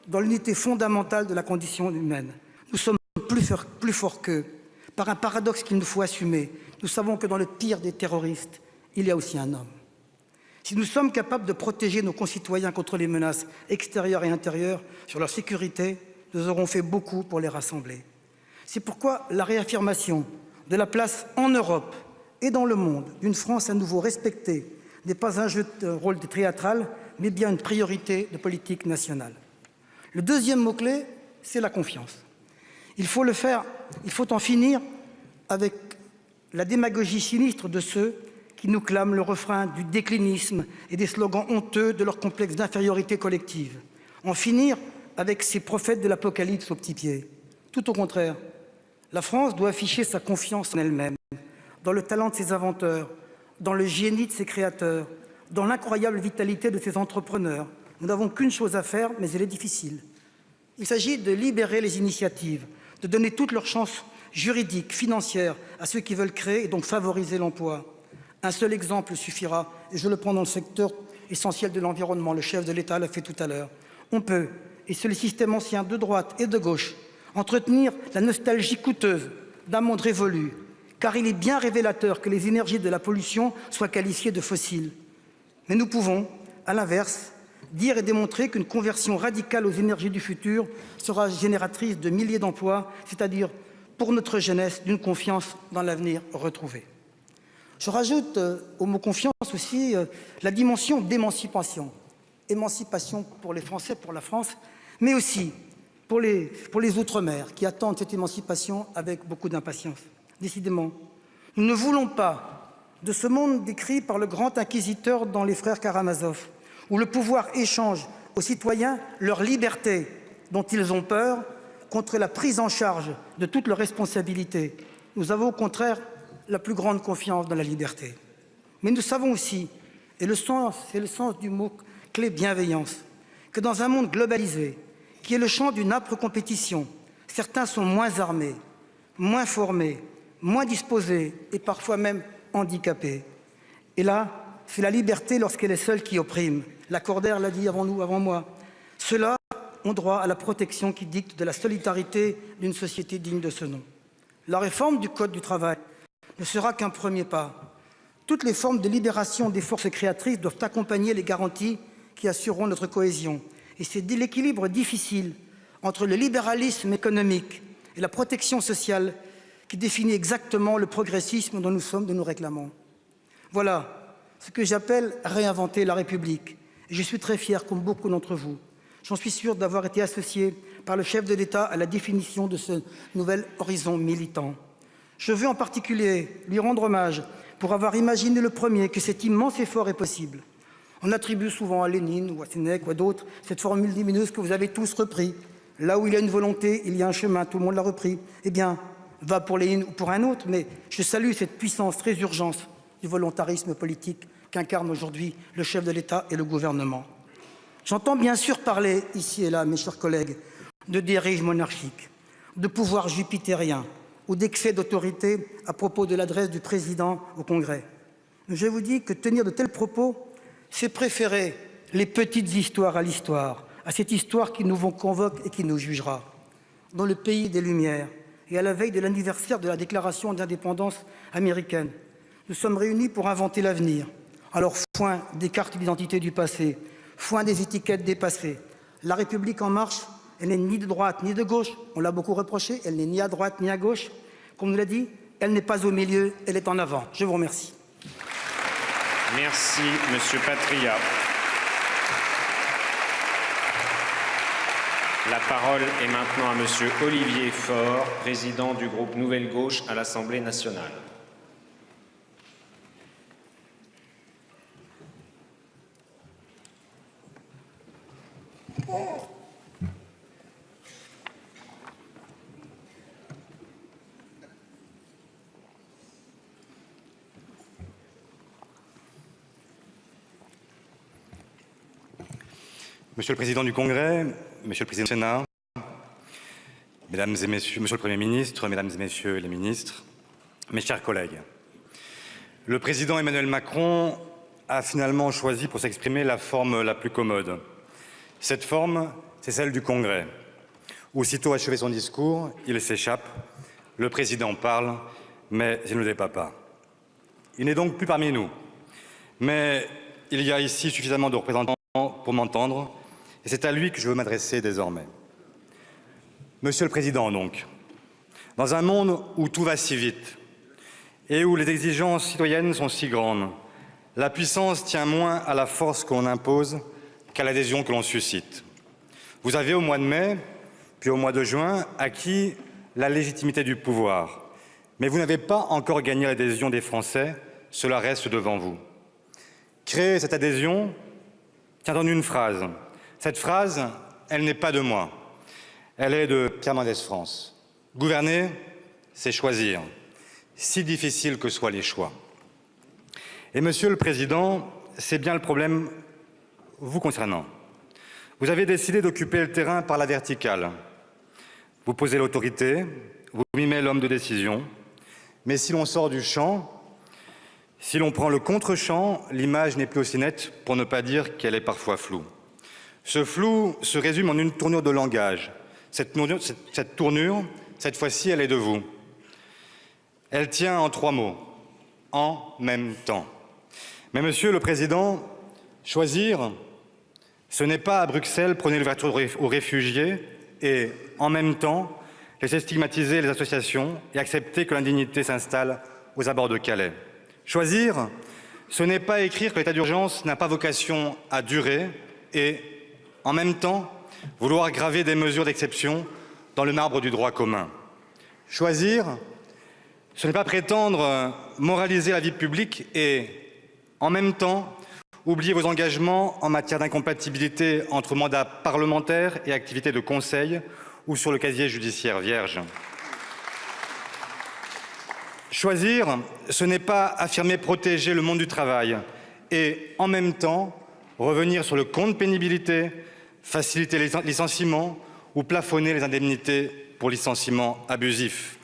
dans l'unité fondamentale de la condition humaine. Nous sommes plus forts qu'eux. Par un paradoxe qu'il nous faut assumer, nous savons que dans le pire des terroristes, il y a aussi un homme. Si nous sommes capables de protéger nos concitoyens contre les menaces extérieures et intérieures sur leur sécurité, nous aurons fait beaucoup pour les rassembler. C'est pourquoi la réaffirmation de la place en Europe et dans le monde d'une France à nouveau respectée n'est pas un jeu de rôle théâtral, mais bien une priorité de politique nationale. Le deuxième mot-clé, c'est la confiance. Il faut en finir avec la démagogie sinistre de ceux qui nous clament le refrain du déclinisme et des slogans honteux de leur complexe d'infériorité collective. En finir avec ces prophètes de l'apocalypse aux petits pieds. Tout au contraire, la France doit afficher sa confiance en elle-même, dans le talent de ses inventeurs, dans le génie de ses créateurs, dans l'incroyable vitalité de ses entrepreneurs. Nous n'avons qu'une chose à faire, mais elle est difficile. Il s'agit de libérer les initiatives, de donner toutes leurs chances juridiques, financières à ceux qui veulent créer et donc favoriser l'emploi. Un seul exemple suffira, et je le prends dans le secteur essentiel de l'environnement. Le chef de l'État l'a fait tout à l'heure. On peut, et c'est le système ancien de droite et de gauche, entretenir la nostalgie coûteuse d'un monde révolu, car il est bien révélateur que les énergies de la pollution soient qualifiées de fossiles. Mais nous pouvons, à l'inverse, dire et démontrer qu'une conversion radicale aux énergies du futur sera génératrice de milliers d'emplois, c'est-à-dire pour notre jeunesse d'une confiance dans l'avenir retrouvé. Je rajoute au mot confiance aussi la dimension d'émancipation. Émancipation pour les Français, pour la France, mais aussi pour les Outre-mer qui attendent cette émancipation avec beaucoup d'impatience. Décidément, nous ne voulons pas de ce monde décrit par le grand inquisiteur dans Les Frères Karamazov, où le pouvoir échange aux citoyens leur liberté dont ils ont peur contre la prise en charge de toutes leurs responsabilités. Nous avons au contraire la plus grande confiance dans la liberté. Mais nous savons aussi, et c'est le sens du mot-clé bienveillance, que dans un monde globalisé, qui est le champ d'une âpre compétition, certains sont moins armés, moins formés, moins disposés et parfois même handicapés. Et là, c'est la liberté lorsqu'elle est seule qui opprime. Lacordaire l'a dit avant moi. Ceux-là ont droit à la protection qui dicte de la solidarité d'une société digne de ce nom. La réforme du Code du travail ne sera qu'un premier pas. Toutes les formes de libération des forces créatrices doivent accompagner les garanties qui assureront notre cohésion. Et c'est l'équilibre difficile entre le libéralisme économique et la protection sociale qui définit exactement le progressisme dont nous réclamons. Voilà ce que j'appelle réinventer la République. Et je suis très fier, comme beaucoup d'entre vous, j'en suis sûr, d'avoir été associé par le chef de l'État à la définition de ce nouvel horizon militant. Je veux en particulier lui rendre hommage pour avoir imaginé le premier que cet immense effort est possible. On attribue souvent à Lénine ou à Sénèque ou à d'autres cette formule lumineuse que vous avez tous repris. Là où il y a une volonté, il y a un chemin, tout le monde l'a repris. Eh bien, va pour Lénine ou pour un autre, mais je salue cette puissance très urgente du volontarisme politique qu'incarnent aujourd'hui le chef de l'État et le gouvernement. J'entends bien sûr parler ici et là, mes chers collègues, de dérives monarchiques, de pouvoirs jupitériens ou d'excès d'autorité à propos de l'adresse du président au Congrès. Je vous dis que tenir de tels propos, c'est préférer les petites histoires à l'histoire, à cette histoire qui nous convoque et qui nous jugera. Dans le pays des Lumières et à la veille de l'anniversaire de la déclaration d'indépendance américaine, nous sommes réunis pour inventer l'avenir. Alors, foin des cartes d'identité du passé, foin des étiquettes dépassées. La République en marche, elle n'est ni de droite ni de gauche. On l'a beaucoup reproché, elle n'est ni à droite ni à gauche. Comme on l'a dit, elle n'est pas au milieu, elle est en avant. Je vous remercie. Merci, Monsieur Patria. La parole est maintenant à Monsieur Olivier Faure, président du groupe Nouvelle Gauche à l'Assemblée nationale. Monsieur le Président du Congrès, Monsieur le Président du Sénat, Mesdames et Messieurs, Monsieur le Premier ministre, Mesdames et Messieurs les ministres, mes chers collègues, le Président Emmanuel Macron a finalement choisi pour s'exprimer la forme la plus commode. Cette forme, c'est celle du Congrès. Aussitôt achevé son discours, il s'échappe, le Président parle, mais il ne débat pas. Il n'est donc plus parmi nous, mais il y a ici suffisamment de représentants pour m'entendre, et c'est à lui que je veux m'adresser désormais. Monsieur le Président, donc, dans un monde où tout va si vite et où les exigences citoyennes sont si grandes, la puissance tient moins à la force qu'on impose qu'à l'adhésion que l'on suscite. Vous avez au mois de mai, puis au mois de juin, acquis la légitimité du pouvoir, mais vous n'avez pas encore gagné l'adhésion des Français, cela reste devant vous. Créer cette adhésion tient en une phrase. Cette phrase, elle n'est pas de moi. Elle est de Pierre Mendès France. Gouverner, c'est choisir, si difficile que soient les choix. Et Monsieur le Président, c'est bien le problème vous concernant. Vous avez décidé d'occuper le terrain par la verticale. Vous posez l'autorité, vous mimez l'homme de décision. Mais si l'on sort du champ, si l'on prend le contre-champ, l'image n'est plus aussi nette, pour ne pas dire qu'elle est parfois floue. Ce flou se résume en une tournure de langage. Cette tournure, cette fois-ci, elle est de vous. Elle tient en 3 mots. En même temps. Mais Monsieur le Président, choisir, ce n'est pas à Bruxelles prôner l'ouverture aux réfugiés et, en même temps, laisser stigmatiser les associations et accepter que l'indignité s'installe aux abords de Calais. Choisir, ce n'est pas écrire que l'état d'urgence n'a pas vocation à durer et, en même temps, vouloir graver des mesures d'exception dans le marbre du droit commun. Choisir, ce n'est pas prétendre moraliser la vie publique et, en même temps, oublier vos engagements en matière d'incompatibilité entre mandat parlementaire et activité de conseil ou sur le casier judiciaire vierge. Choisir, ce n'est pas affirmer protéger le monde du travail et, en même temps, revenir sur le compte pénibilité, faciliter les licenciements ou plafonner les indemnités pour licenciements abusifs.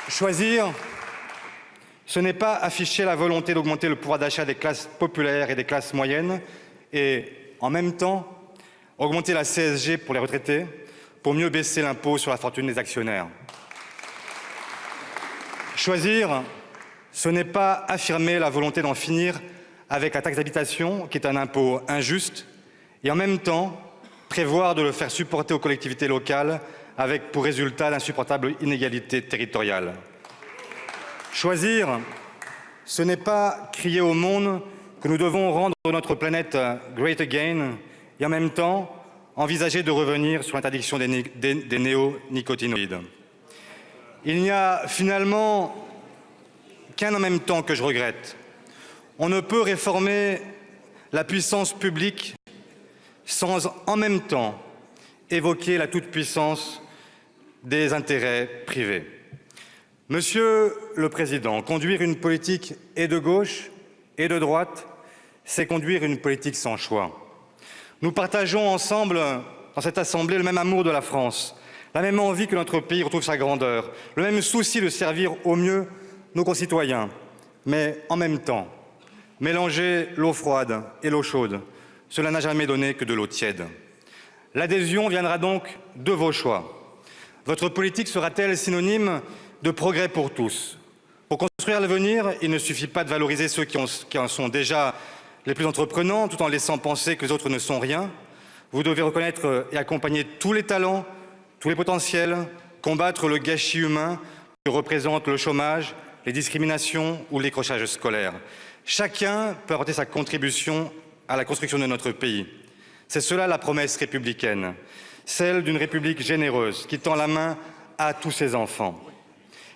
Choisir, ce n'est pas afficher la volonté d'augmenter le pouvoir d'achat des classes populaires et des classes moyennes et, en même temps, augmenter la CSG pour les retraités pour mieux baisser l'impôt sur la fortune des actionnaires. Choisir, ce n'est pas affirmer la volonté d'en finir avec la taxe d'habitation, qui est un impôt injuste, et en même temps prévoir de le faire supporter aux collectivités locales avec pour résultat d'insupportables inégalités territoriales. Choisir, ce n'est pas crier au monde que nous devons rendre notre planète great again et en même temps envisager de revenir sur l'interdiction des néonicotinoïdes. Il n'y a finalement qu'un en même temps que je regrette. On ne peut réformer la puissance publique sans en même temps évoquer la toute-puissance des intérêts privés. Monsieur le Président, conduire une politique et de gauche et de droite, c'est conduire une politique sans choix. Nous partageons ensemble, dans cette Assemblée, le même amour de la France, la même envie que notre pays retrouve sa grandeur, le même souci de servir au mieux nos concitoyens. Mais en même temps, mélanger l'eau froide et l'eau chaude, cela n'a jamais donné que de l'eau tiède. L'adhésion viendra donc de vos choix. Votre politique sera-t-elle synonyme de progrès pour tous? Pour construire l'avenir, il ne suffit pas de valoriser ceux qui en sont déjà les plus entreprenants, tout en laissant penser que les autres ne sont rien. Vous devez reconnaître et accompagner tous les talents, tous les potentiels, combattre le gâchis humain que représente le chômage, les discriminations ou le décrochage scolaire. Chacun peut apporter sa contribution à la construction de notre pays. C'est cela la promesse républicaine, celle d'une République généreuse qui tend la main à tous ses enfants.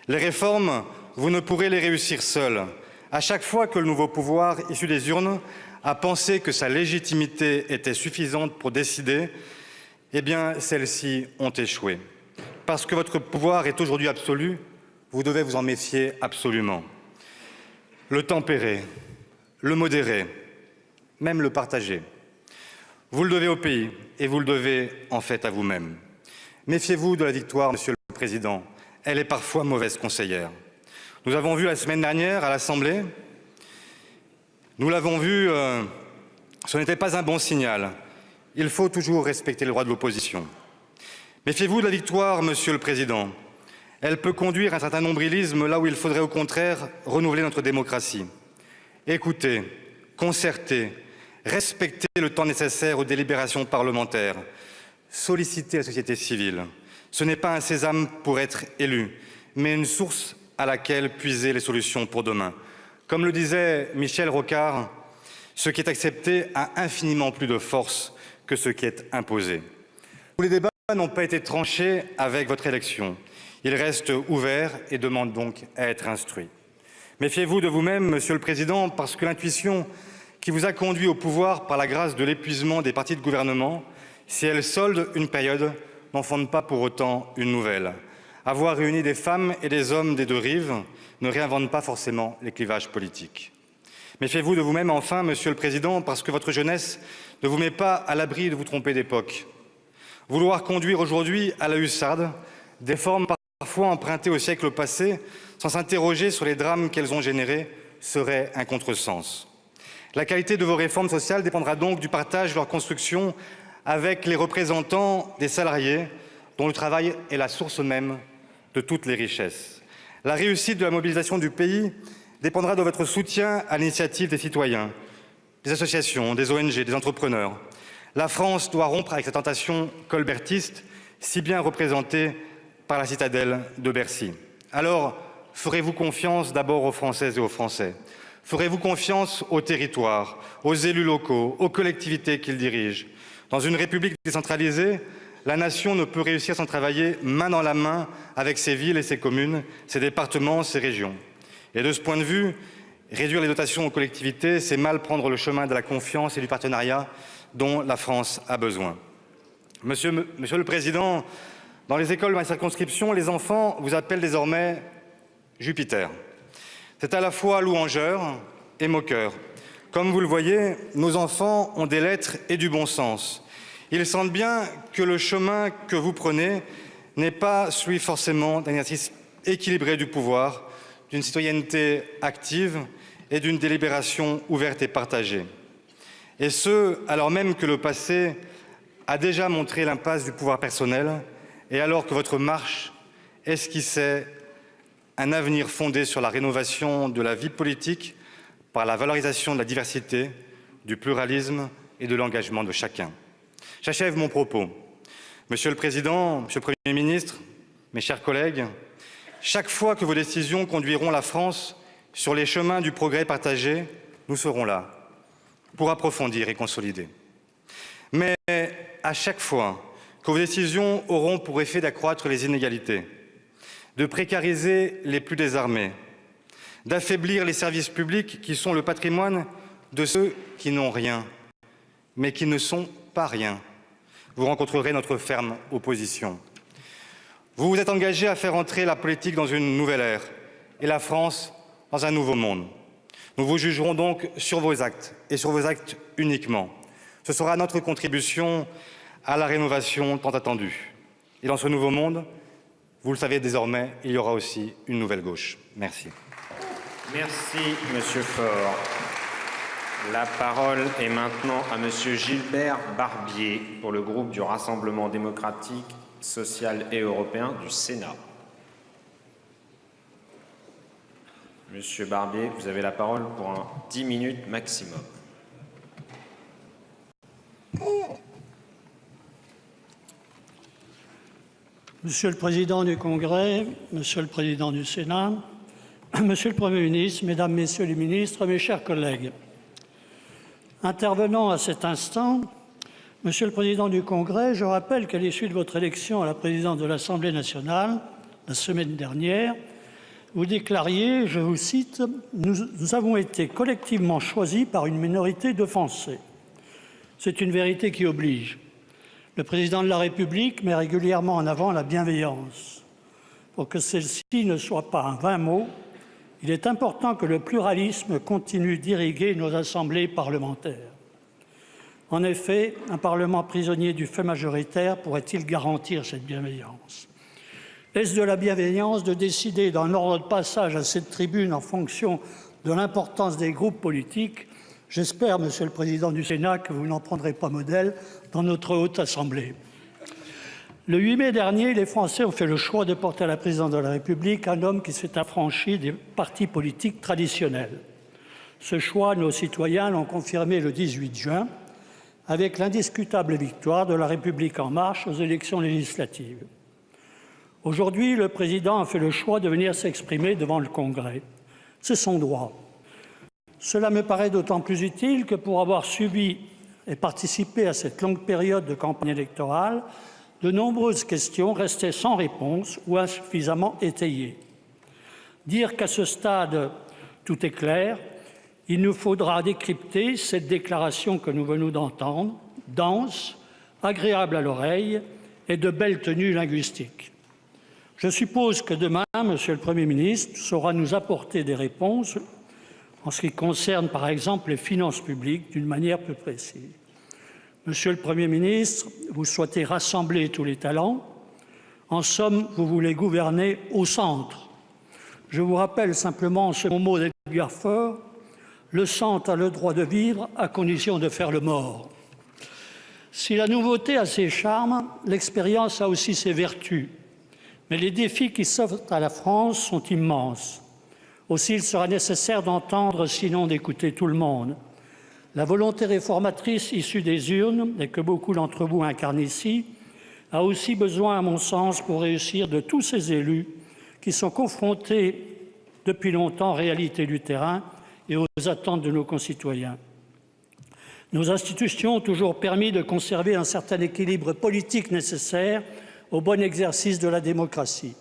Les réformes, vous ne pourrez les réussir seuls. À chaque fois que le nouveau pouvoir issu des urnes a pensé que sa légitimité était suffisante pour décider, eh bien, celles-ci ont échoué. Parce que votre pouvoir est aujourd'hui absolu, vous devez vous en méfier absolument. Le tempérer, le modérer, même le partager. Vous le devez au pays et vous le devez en fait à vous-même. Méfiez-vous de la victoire, Monsieur le Président. Elle est parfois mauvaise conseillère. Nous avons vu la semaine dernière à l'Assemblée, nous l'avons vu, ce n'était pas un bon signal. Il faut toujours respecter le droit de l'opposition. Méfiez-vous de la victoire, Monsieur le Président. Elle peut conduire à un certain nombrilisme là où il faudrait au contraire renouveler notre démocratie. Écoutez, concertez, respectez le temps nécessaire aux délibérations parlementaires, sollicitez la société civile. Ce n'est pas un sésame pour être élu, mais une source à laquelle puiser les solutions pour demain. Comme le disait Michel Rocard, ce qui est accepté a infiniment plus de force que ce qui est imposé. Tous les débats n'ont pas été tranchés avec votre élection. Ils restent ouverts et demandent donc à être instruits. Méfiez-vous de vous-même, Monsieur le Président, parce que l'intuition qui vous a conduit au pouvoir par la grâce de l'épuisement des partis de gouvernement, si elle solde une période, n'en fonde pas pour autant une nouvelle. Avoir réuni des femmes et des hommes des deux rives ne réinvente pas forcément les clivages politiques. Méfiez-vous de vous-même, enfin, Monsieur le Président, parce que votre jeunesse ne vous met pas à l'abri de vous tromper d'époque. Vouloir conduire aujourd'hui à la hussarde des formes parfois empruntées au siècle passé, sans s'interroger sur les drames qu'elles ont générés, serait un contresens. La qualité de vos réformes sociales dépendra donc du partage de leur construction avec les représentants des salariés, dont le travail est la source même de toutes les richesses. La réussite de la mobilisation du pays dépendra de votre soutien à l'initiative des citoyens, des associations, des ONG, des entrepreneurs. La France doit rompre avec cette tentation colbertiste, si bien représentée par la citadelle de Bercy. Alors, ferez-vous confiance d'abord aux Françaises et aux Français? Ferez-vous confiance aux territoires, aux élus locaux, aux collectivités qu'ils dirigent? Dans une République décentralisée, la nation ne peut réussir sans travailler main dans la main avec ses villes et ses communes, ses départements, ses régions. Et de ce point de vue, réduire les dotations aux collectivités, c'est mal prendre le chemin de la confiance et du partenariat dont la France a besoin. Monsieur le Président, dans les écoles de ma circonscription, les enfants vous appellent désormais Jupiter. C'est à la fois louangeur et moqueur. Comme vous le voyez, nos enfants ont des lettres et du bon sens. Ils sentent bien que le chemin que vous prenez n'est pas celui forcément d'un exercice équilibré du pouvoir, d'une citoyenneté active et d'une délibération ouverte et partagée. Et ce, alors même que le passé a déjà montré l'impasse du pouvoir personnel et alors que votre marche esquissait un avenir fondé sur la rénovation de la vie politique par la valorisation de la diversité, du pluralisme et de l'engagement de chacun. J'achève mon propos. Monsieur le Président, Monsieur le Premier ministre, mes chers collègues, chaque fois que vos décisions conduiront la France sur les chemins du progrès partagé, nous serons là pour approfondir et consolider. Mais à chaque fois que vos décisions auront pour effet d'accroître les inégalités, de précariser les plus désarmés, d'affaiblir les services publics qui sont le patrimoine de ceux qui n'ont rien, mais qui ne sont pas rien, vous rencontrerez notre ferme opposition. Vous vous êtes engagé à faire entrer la politique dans une nouvelle ère et la France dans un nouveau monde. Nous vous jugerons donc sur vos actes et sur vos actes uniquement. Ce sera notre contribution à la rénovation tant attendue. Et dans ce nouveau monde, vous le savez désormais, il y aura aussi une nouvelle gauche. Merci. Merci, Monsieur Faure. La parole est maintenant à Monsieur Gilbert Barbier pour le groupe du Rassemblement démocratique, social et européen du Sénat. Monsieur Barbier, vous avez la parole pour 10 minutes maximum. Monsieur le Président du Congrès, Monsieur le Président du Sénat, Monsieur le Premier ministre, Mesdames, Messieurs les ministres, mes chers collègues, intervenant à cet instant, Monsieur le Président du Congrès, je rappelle qu'à l'issue de votre élection à la présidence de l'Assemblée nationale, la semaine dernière, vous déclariez, je vous cite, « Nous avons été collectivement choisis par une minorité de Français. » C'est une vérité qui oblige. Le Président de la République met régulièrement en avant la bienveillance. Pour que celle-ci ne soit pas un vain mot, il est important que le pluralisme continue d'irriguer nos assemblées parlementaires. En effet, un Parlement prisonnier du fait majoritaire pourrait-il garantir cette bienveillance? Est-ce de la bienveillance de décider d'un ordre de passage à cette tribune en fonction de l'importance des groupes politiques? J'espère, Monsieur le Président du Sénat, que vous n'en prendrez pas modèle dans notre Haute Assemblée. Le 8 mai dernier, les Français ont fait le choix de porter à la présidence de la République un homme qui s'est affranchi des partis politiques traditionnels. Ce choix, nos citoyens l'ont confirmé le 18 juin, avec l'indiscutable victoire de La République En Marche aux élections législatives. Aujourd'hui, le Président a fait le choix de venir s'exprimer devant le Congrès. C'est son droit. Cela me paraît d'autant plus utile que pour avoir subi et participé à cette longue période de campagne électorale, de nombreuses questions restaient sans réponse ou insuffisamment étayées. Dire qu'à ce stade, tout est clair, il nous faudra décrypter cette déclaration que nous venons d'entendre, dense, agréable à l'oreille et de belle tenue linguistique. Je suppose que demain, Monsieur le Premier ministre saura nous apporter des réponses en ce qui concerne, par exemple, les finances publiques d'une manière plus précise. Monsieur le Premier ministre, vous souhaitez rassembler tous les talents. En somme, vous voulez gouverner au centre. Je vous rappelle simplement ce mot d'Edgar Faure, « Le centre a le droit de vivre à condition de faire le mort ». Si la nouveauté a ses charmes, l'expérience a aussi ses vertus. Mais les défis qui s'offrent à la France sont immenses. Aussi, il sera nécessaire d'entendre, sinon d'écouter tout le monde. La volonté réformatrice issue des urnes, et que beaucoup d'entre vous incarnent ici, a aussi besoin, à mon sens, pour réussir, de tous ces élus qui sont confrontés depuis longtemps aux réalités du terrain et aux attentes de nos concitoyens. Nos institutions ont toujours permis de conserver un certain équilibre politique nécessaire au bon exercice de la démocratie.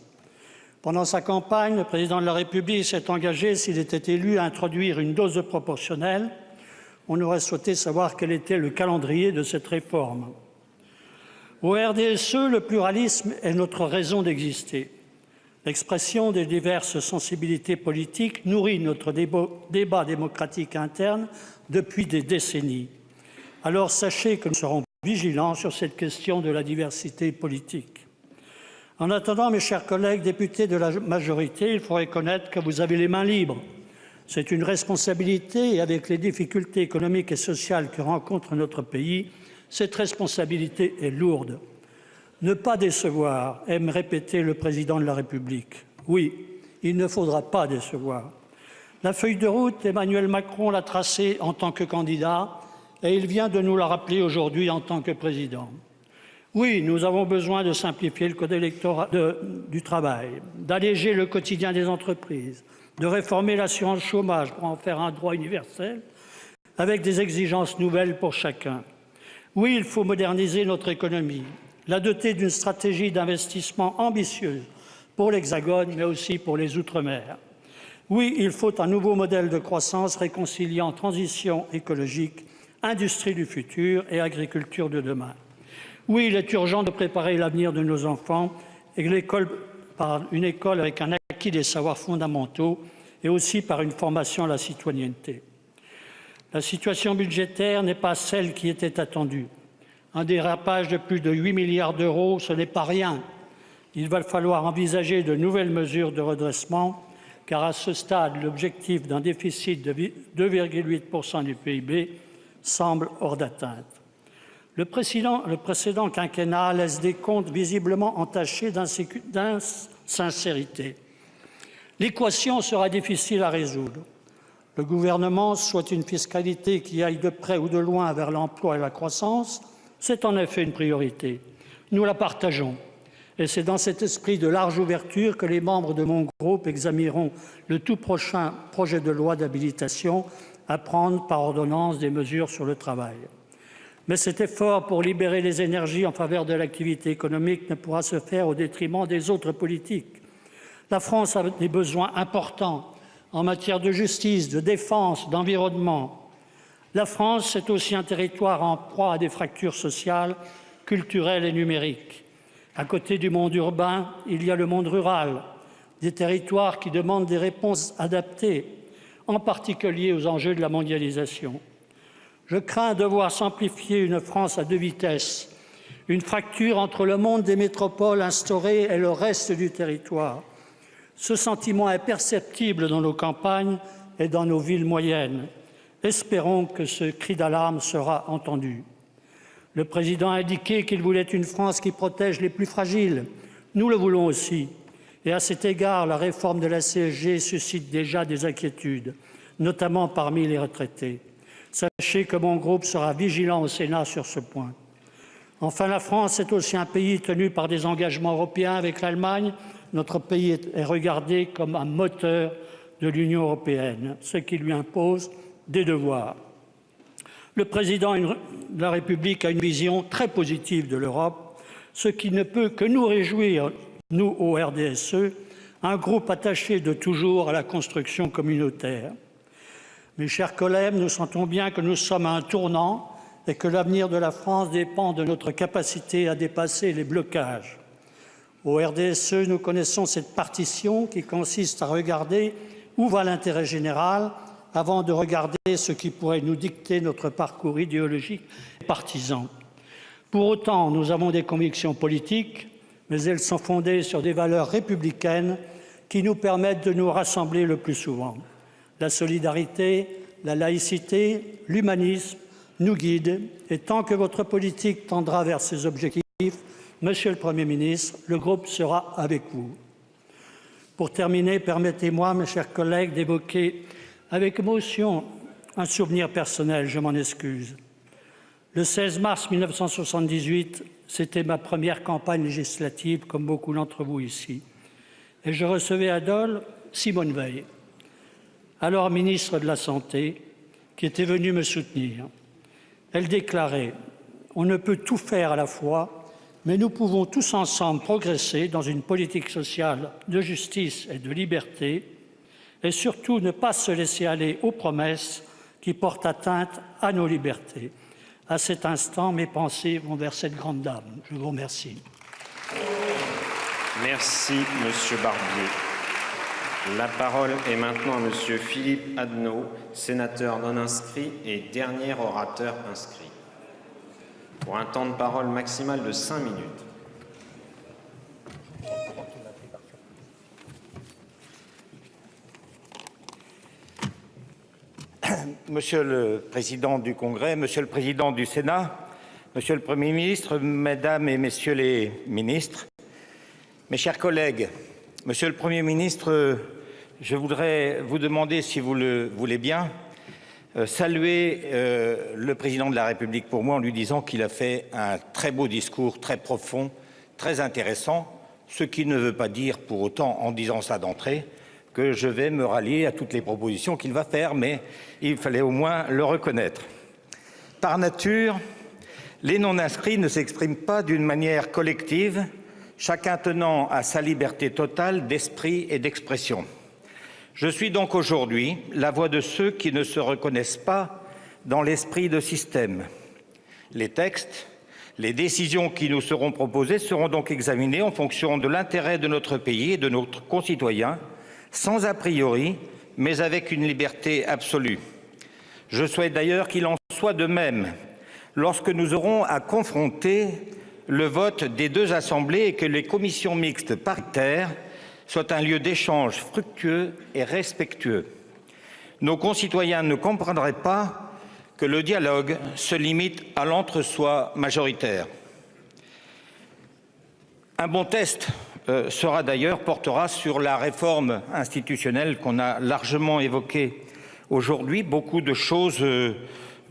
Pendant sa campagne, le Président de la République s'est engagé, s'il était élu, à introduire une dose de proportionnelle. On aurait souhaité savoir quel était le calendrier de cette réforme. Au RDSE, le pluralisme est notre raison d'exister. L'expression des diverses sensibilités politiques nourrit notre débat démocratique interne depuis des décennies. Alors sachez que nous serons vigilants sur cette question de la diversité politique. En attendant, mes chers collègues députés de la majorité, il faut reconnaître que vous avez les mains libres. C'est une responsabilité et avec les difficultés économiques et sociales que rencontre notre pays, cette responsabilité est lourde. Ne pas décevoir, aime répéter le président de la République. Oui, il ne faudra pas décevoir. La feuille de route, Emmanuel Macron l'a tracée en tant que candidat et il vient de nous la rappeler aujourd'hui en tant que président. Oui, nous avons besoin de simplifier le code électoral du travail, d'alléger le quotidien des entreprises, de réformer l'assurance chômage pour en faire un droit universel avec des exigences nouvelles pour chacun. Oui, il faut moderniser notre économie, la doter d'une stratégie d'investissement ambitieuse pour l'Hexagone, mais aussi pour les Outre-mer. Oui, il faut un nouveau modèle de croissance réconciliant transition écologique, industrie du futur et agriculture de demain. Oui, il est urgent de préparer l'avenir de nos enfants et l'école par une école avec un acquis des savoirs fondamentaux et aussi par une formation à la citoyenneté. La situation budgétaire n'est pas celle qui était attendue. Un dérapage de plus de 8 milliards d'euros, ce n'est pas rien. Il va falloir envisager de nouvelles mesures de redressement, car à ce stade, l'objectif d'un déficit de 2,8% du PIB semble hors d'atteinte. Le précédent quinquennat laisse des comptes visiblement entachés d'insincérité. L'équation sera difficile à résoudre. Le gouvernement souhaite une fiscalité qui aille de près ou de loin vers l'emploi et la croissance. C'est en effet une priorité. Nous la partageons. Et c'est dans cet esprit de large ouverture que les membres de mon groupe examineront le tout prochain projet de loi d'habilitation à prendre par ordonnance des mesures sur le travail. Mais cet effort pour libérer les énergies en faveur de l'activité économique ne pourra se faire au détriment des autres politiques. La France a des besoins importants en matière de justice, de défense, d'environnement. La France, c'est aussi un territoire en proie à des fractures sociales, culturelles et numériques. À côté du monde urbain, il y a le monde rural, des territoires qui demandent des réponses adaptées, en particulier aux enjeux de la mondialisation. Je crains de voir s'amplifier une France à deux vitesses, une fracture entre le monde des métropoles instaurées et le reste du territoire. Ce sentiment est perceptible dans nos campagnes et dans nos villes moyennes. Espérons que ce cri d'alarme sera entendu. Le président a indiqué qu'il voulait une France qui protège les plus fragiles. Nous le voulons aussi. Et à cet égard, la réforme de la CSG suscite déjà des inquiétudes, notamment parmi les retraités. Sachez que mon groupe sera vigilant au Sénat sur ce point. Enfin, la France est aussi un pays tenu par des engagements européens avec l'Allemagne. Notre pays est regardé comme un moteur de l'Union européenne, ce qui lui impose des devoirs. Le président de la République a une vision très positive de l'Europe, ce qui ne peut que nous réjouir, nous au RDSE, un groupe attaché de toujours à la construction communautaire. Mes chers collègues, nous sentons bien que nous sommes à un tournant et que l'avenir de la France dépend de notre capacité à dépasser les blocages. Au RDSE, nous connaissons cette partition qui consiste à regarder où va l'intérêt général avant de regarder ce qui pourrait nous dicter notre parcours idéologique et partisan. Pour autant, nous avons des convictions politiques, mais elles sont fondées sur des valeurs républicaines qui nous permettent de nous rassembler le plus souvent. La solidarité, la laïcité, l'humanisme nous guident et tant que votre politique tendra vers ces objectifs, Monsieur le Premier ministre, le groupe sera avec vous. Pour terminer, permettez-moi, mes chers collègues, d'évoquer avec émotion un souvenir personnel, je m'en excuse. Le 16 mars 1978, c'était ma première campagne législative, comme beaucoup d'entre vous ici. Et je recevais à Dole Simone Veil, alors ministre de la Santé, qui était venue me soutenir. Elle déclarait « On ne peut tout faire à la fois, mais nous pouvons tous ensemble progresser dans une politique sociale de justice et de liberté et surtout ne pas se laisser aller aux promesses qui portent atteinte à nos libertés. » À cet instant, mes pensées vont vers cette grande dame. Je vous remercie. Merci, Monsieur Barbier. La parole est maintenant à Monsieur Philippe Adnot, sénateur non inscrit et dernier orateur inscrit, pour un temps de parole maximal de 5 minutes. Monsieur le Président du Congrès, Monsieur le Président du Sénat, Monsieur le Premier ministre, Mesdames et Messieurs les ministres, mes chers collègues, Monsieur le Premier ministre, je voudrais vous demander, si vous le voulez bien, saluer le Président de la République pour moi en lui disant qu'il a fait un très beau discours, très profond, très intéressant, ce qui ne veut pas dire pour autant, en disant ça d'entrée, que je vais me rallier à toutes les propositions qu'il va faire, mais il fallait au moins le reconnaître. Par nature, les non-inscrits ne s'expriment pas d'une manière collective, chacun tenant à sa liberté totale d'esprit et d'expression. Je suis donc aujourd'hui la voix de ceux qui ne se reconnaissent pas dans l'esprit de système. Les textes, les décisions qui nous seront proposées seront donc examinées en fonction de l'intérêt de notre pays et de nos concitoyens, sans a priori, mais avec une liberté absolue. Je souhaite d'ailleurs qu'il en soit de même lorsque nous aurons à confronter le vote des deux assemblées et que les commissions mixtes paritaires soient un lieu d'échange fructueux et respectueux. Nos concitoyens ne comprendraient pas que le dialogue se limite à l'entre-soi majoritaire. Un bon test portera sur la réforme institutionnelle qu'on a largement évoquée aujourd'hui. Beaucoup de choses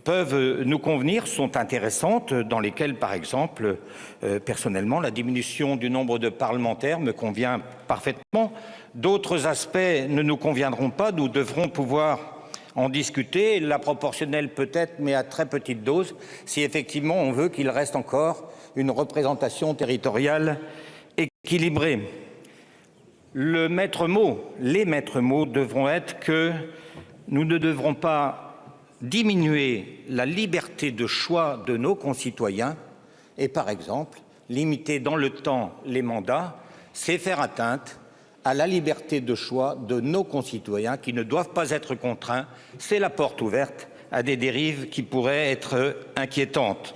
peuvent nous convenir, sont intéressantes, dans lesquelles, par exemple, personnellement, la diminution du nombre de parlementaires me convient parfaitement. D'autres aspects ne nous conviendront pas, nous devrons pouvoir en discuter, la proportionnelle peut-être, mais à très petite dose, si effectivement on veut qu'il reste encore une représentation territoriale équilibrée. Le maître mot, les maîtres mots devront être que nous ne devrons pas diminuer la liberté de choix de nos concitoyens et, par exemple, limiter dans le temps les mandats, c'est faire atteinte à la liberté de choix de nos concitoyens qui ne doivent pas être contraints. C'est la porte ouverte à des dérives qui pourraient être inquiétantes.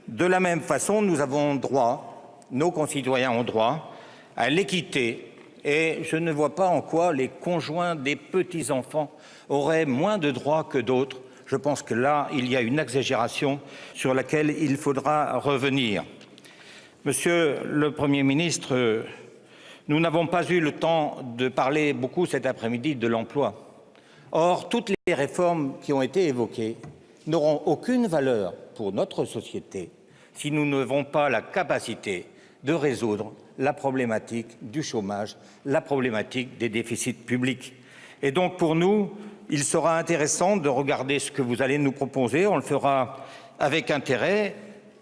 De la même façon, nous avons droit, nos concitoyens ont droit à l'équité et je ne vois pas en quoi les conjoints des petits-enfants auraient moins de droits que d'autres. Je pense que là, il y a une exagération sur laquelle il faudra revenir. Monsieur le Premier ministre, nous n'avons pas eu le temps de parler beaucoup cet après-midi de l'emploi. Or, toutes les réformes qui ont été évoquées n'auront aucune valeur pour notre société si nous n'avons pas la capacité de résoudre la problématique du chômage, la problématique des déficits publics. Et donc, pour nous, il sera intéressant de regarder ce que vous allez nous proposer. On le fera avec intérêt.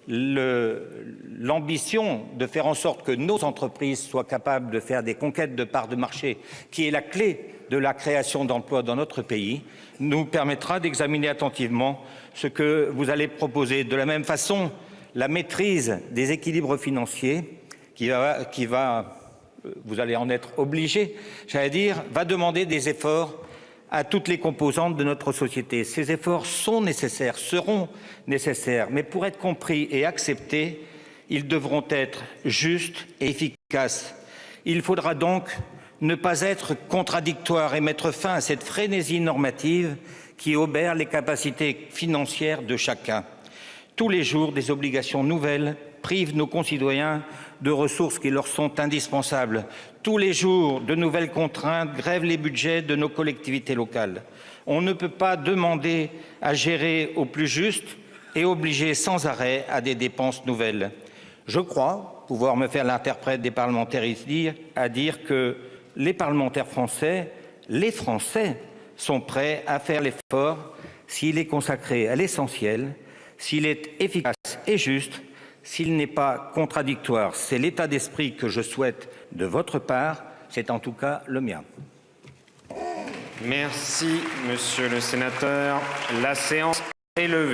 L'ambition de faire en sorte que nos entreprises soient capables de faire des conquêtes de parts de marché, qui est la clé de la création d'emplois dans notre pays, nous permettra d'examiner attentivement ce que vous allez proposer. De la même façon, la maîtrise des équilibres financiers, vous allez en être obligé, j'allais dire, va demander des efforts à toutes les composantes de notre société. Ces efforts sont nécessaires, seront nécessaires, mais pour être compris et acceptés, ils devront être justes et efficaces. Il faudra donc ne pas être contradictoire et mettre fin à cette frénésie normative qui obère les capacités financières de chacun. Tous les jours, des obligations nouvelles privent nos concitoyens de ressources qui leur sont indispensables. Tous les jours, de nouvelles contraintes grèvent les budgets de nos collectivités locales. On ne peut pas demander à gérer au plus juste et obliger sans arrêt à des dépenses nouvelles. Je crois pouvoir me faire l'interprète des parlementaires ici à dire que les parlementaires français, les Français, sont prêts à faire l'effort s'il est consacré à l'essentiel, s'il est efficace et juste, s'il n'est pas contradictoire. C'est l'état d'esprit que je souhaite de votre part, c'est en tout cas le mien. Merci, monsieur le sénateur. La séance est levée.